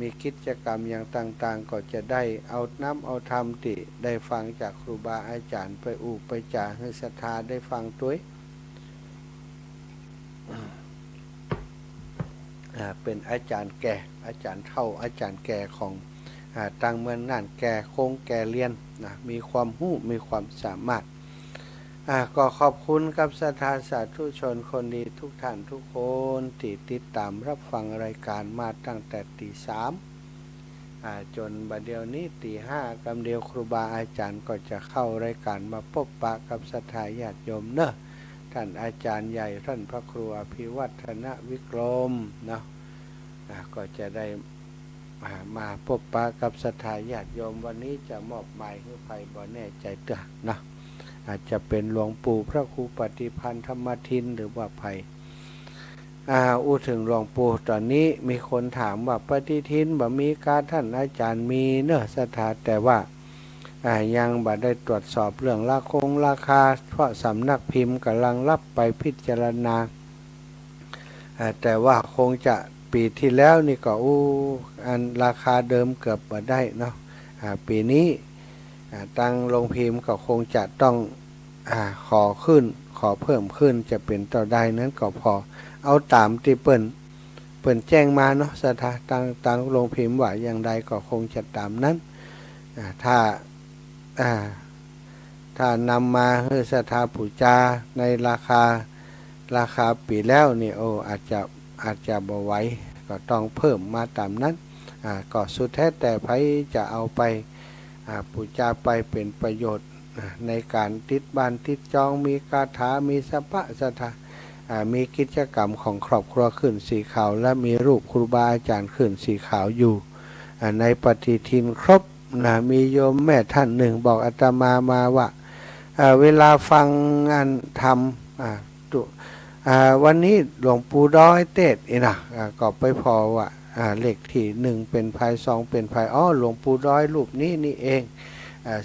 มีกิจกรรมอย่างต่างๆก็จะได้เอาน้ำเอาธรรมติได้ฟังจากครูบาอาจารย์ไปไปจ่าให้ศรัทธาได้ฟังด้วยเป็นอาจารย์แก่อาจารย์เฒ่าอาจารย์แก่ของต่างเมืองน่านแก่คงแก่เรียนมีความรู้มีความสามารถก็ขอบคุณกับศรัทธาสาธุชนคนดีทุกท่านทุกคนที่ติดตามรับฟังรายการมาตั้งแต่ตี 3จนบัดเดี๋ยวนี้ตี 5กำเดียวครูบาอาจารย์ก็จะเข้ารายการมาพบปะกับศรัทธาญาติโยมเนอะถ้า ท่านอาจารย์ใหญ่ท่านพระครูอภิวัฒนวิกรมเนาะก็จะได้มาพบปะกับศรัทธาญาติโยมวันนี้จะมอบหมายให้ใครบ่แน่ใจเตือนนะอาจจะเป็นหลวงปู่พระครูปฏิพันธ์ธรรมทินหรือว่าไผ่ถึงหลวงปู่ตอนนี้มีคนถามว่าปฏิทินบ่มีการท่านอาจารย์มีเนื้อศรัทธาแต่ว่ายังบ่ได้ตรวจสอบเรื่องราคาเพราะสำนักพิมพ์กำลังรับไปพิจารณาแต่ว่าคงจะปีที่แล้วนี่ก็อันราคาเดิมเกือบบ่ได้เนาะปีนี้ตั้งโรงพิมพ์ก็คงจะต้องขอเพิ่มขึ้นจะเป็นต่อได้นั้นก็พอเอาตามที่เปิ้นแจ้งมาเนาะสถาตั้งโรงพิมพ์ว่าอย่างใดก็คงจะตามนั้นถ้านำมาให้ศรัทธาบูชาในราคาปีแล้วนี่อาจจะบ่ไหวก็ต้องเพิ่มมาตามนั้นก็สุดแท้แต่ไผจะเอาไปบูชาไปเป็นประโยชน์ในการติดบ้านติดจองมีคาถามีสัพพะศรัทธามีกิจกรรมของครอบครัวขึ้นสีขาวและมีรูปครูบาอาจารย์ขึ้นสีขาวอยู่ในปฏิทินครบมีโยมแม่ท่านหนึ่งบอกอาตมาว่าเวลาฟังงานทำวันนี้หลวงปู่ด้อยเทศนะก็ไปพอว่าเลขที่1เป็นภัย2เป็นภัยหลวงปู่ด้อยรูปนี้นี่เอง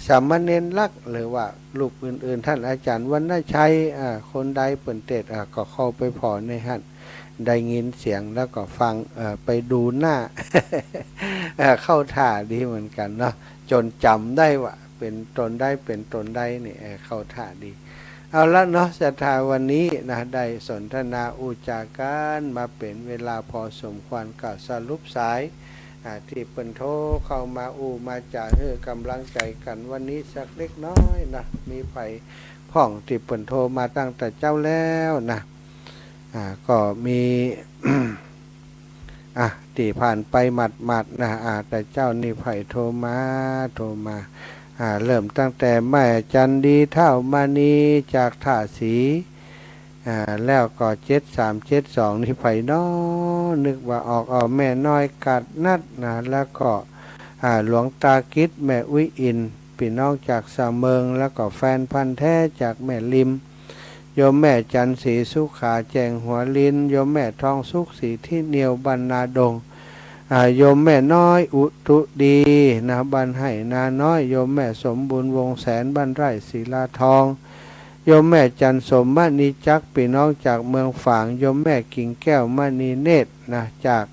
สามเณรลักษ์หรือว่ารูปอื่นๆท่านอาจารย์วรรณชัยคนใดเปิ่นเทศก็เข้าไปพอในหันได้ยินเสียงแล้วก็ฟังไปดูหน้า เข้าท่าดีเหมือนกันเนาะจนจำได้ว่าเป็นตนได้นี่เข้าท่าดีเอาละเนาะศรัทธาวันนี้นะได้สนทนาอุจาการมาเป็นเวลาพอสมควรกับสรุปสายที่เปิ่นโทรเข้ามามาจากกำลังใจกันวันนี้สักเล็กน้อยนะมีไผพ่องที่เปิ่นโทรมาตั้งแต่เจ้าแล้วนะก็มี ที่ผ่านไปหมัดนะแต่เจ้านี่ไผโทรมาเริ่มตั้งแต่แม่จันดีเท่ามานีจากท่าสีแล้วก็7372นี่ไผน้อนึกว่าออกแม่น้อยกัดนัดนะแล้วก็หลวงตากิจแม่วิอินพี่น้องจากสะเมิงแล้วก็แฟนพันธุ์แท้จากแม่ลิมโยมแม่จันศรีสุขาแจงหัวลินโยมแม่ทองสุขศรีที่เหนียวบรรณาดงโยมแม่น้อยอุตุดีนะบ้านไห่นาน้อยโยมแม่สมบูรณ์วงแสนบ้านไร่ศิลาทองโยมแม่จันสมมณีจักพี่น้องจากเมืองฝางโยมแม่กิ่งแก้วมณีเนตรนะจาก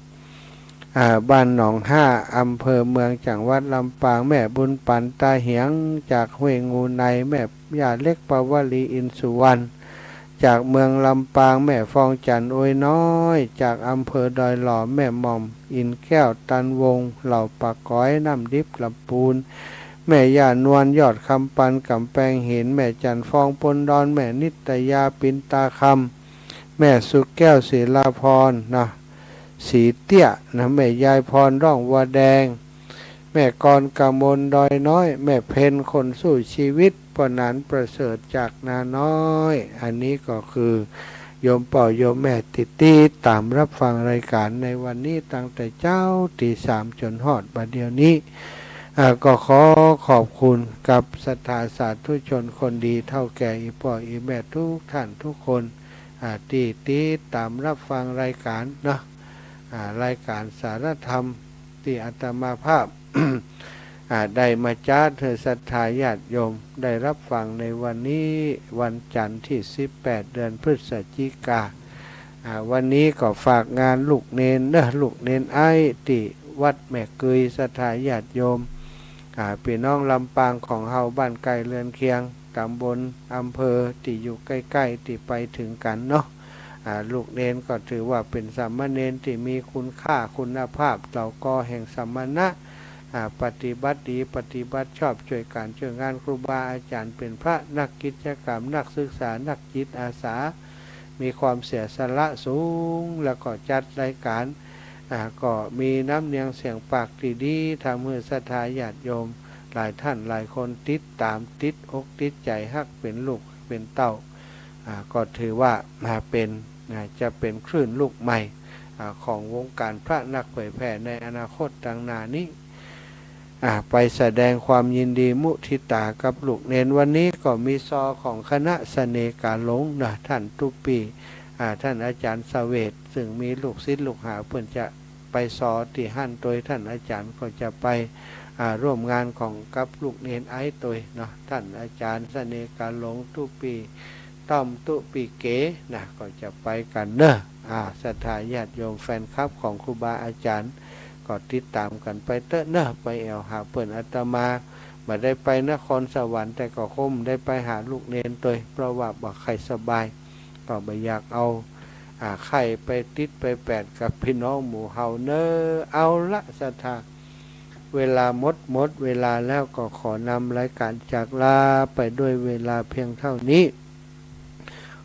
บ้านหนองห้าอำเภอเมืองจังหวัดลำปางแม่บุญปันตาเหียงจากห้วยงูในแม่ย่าเล็กปาวลีอินสุวรรณจากเมืองลำปางแม่ฟองจันโอยน้อยจากอำเภอดอยหล่อแม่หม่อมอินแก้วตันวงเหล่าปากก้อยน้ำดิบลำปูนแม่ย่านวลยอดคำปันกำแพงหินแม่จันฟองปนดอนแม่นิตยาปินตาคำแม่สุแก้วศิลาพรนะสีเตี้ยนะแม่ยายพรร่องวัวแดงแม่กรกมลดอยน้อยแม่เพนคนสู้ชีวิตปนันประเสริฐจากนาน้อยอันนี้ก็คือโยมป่อโยมแม่ติดตามรับฟังรายการในวันนี้ตั้งแต่เจ้าตี3จนฮอดบัดเดียวนี้ก็ขอขอบคุณกับศรัทธาสาธุชนคนดีเท่าแก่อีป่ออีแม่ทุกท่านทุกคนที่ติดตามรับฟังรายการเนาะรายการสารธรรมที่อาตมาภาพ ได้มาจ้าเธอศรัทธาญาติโยมได้รับฟังในวันนี้วันจันทร์ที่18เดือนพฤศจิกาวันนี้ก็ฝากงานลูกเนนลูกเนนไอ้ที่วัดแม่เกยศรัทธาญาติโยมพี่น้องลำปางของเฮาบ้านไกลเรือนเคียงตำบลอำเภอที่อยู่ใกล้ๆที่ไปถึงกันเนาะลูกเนนก็ถือว่าเป็นสามเณรที่มีคุณค่าคุณภาพเราก็แห่งสมณะปฏิบัติดีปฏิบัติชอบช่วยการช่วยงานครูบาอาจารย์เป็นพระนักกิจกรรมนักศึกษานักจิตอาสามีความเสียสละสูงแล้วก็จัดรายการก็มีน้ำเนียงเสียงปากที่ดีทำให้ศรัทธาญาติโยมหลายท่านหลายคนติดตามติดอกติดใจฮักเป็นลูกเป็นเต้า ก็ถือว่าเป็นจะเป็นคลื่นลูกใหม่ของวงการพระนักเผยแผ่ในอนาคตต่างหน้านี้ไปแสดงความยินดีมุทิตากับลูกเนนวันนี้ก็มีซอของคณะเสน่กาหลงนะท่านตุปีท่านอาจารย์เสวตซึ่งมีลูกศิษย์ลูกหาเพื่อนจะไปซอที่หั่นโดยท่านอาจารย์ก็จะไปร่วมงานของกับลูกเนนไอ้ตัวเนาะท่านอาจารย์เสน่กาหลงตุปีต้อมตุปีเก๋นะก็จะไปกันเนอะศรัทธาญาติโยมแฟนคลับของครูบาอาจารย์ก็ติดตามกันไปเตอะเนอะไปแอวหาเปิ่นอาตมาไม่ได้ไปนครสวรรค์แต่ก็คมได้ไปหาลูกเนนตัวเพราะว่าบ่ใครสบายก็ไม่อยากเอาไข่ไปติดไปแปดกับพี่น้องหมู่เฮาเนอเอาละศรัทธาเวลาหมดเวลาแล้วก็ขอนำรายการจากลาไปด้วยเวลาเพียงเท่านี้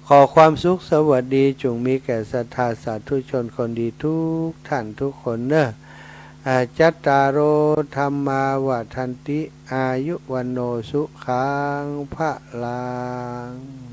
ขอความสุขสวัสดีจงมีแก่ศรัทธาสาธุชนคนดีทุกท่านทุกคนเนอะจัตตารโอธรรมาวทันติอายุวันโนสุขังพระลัง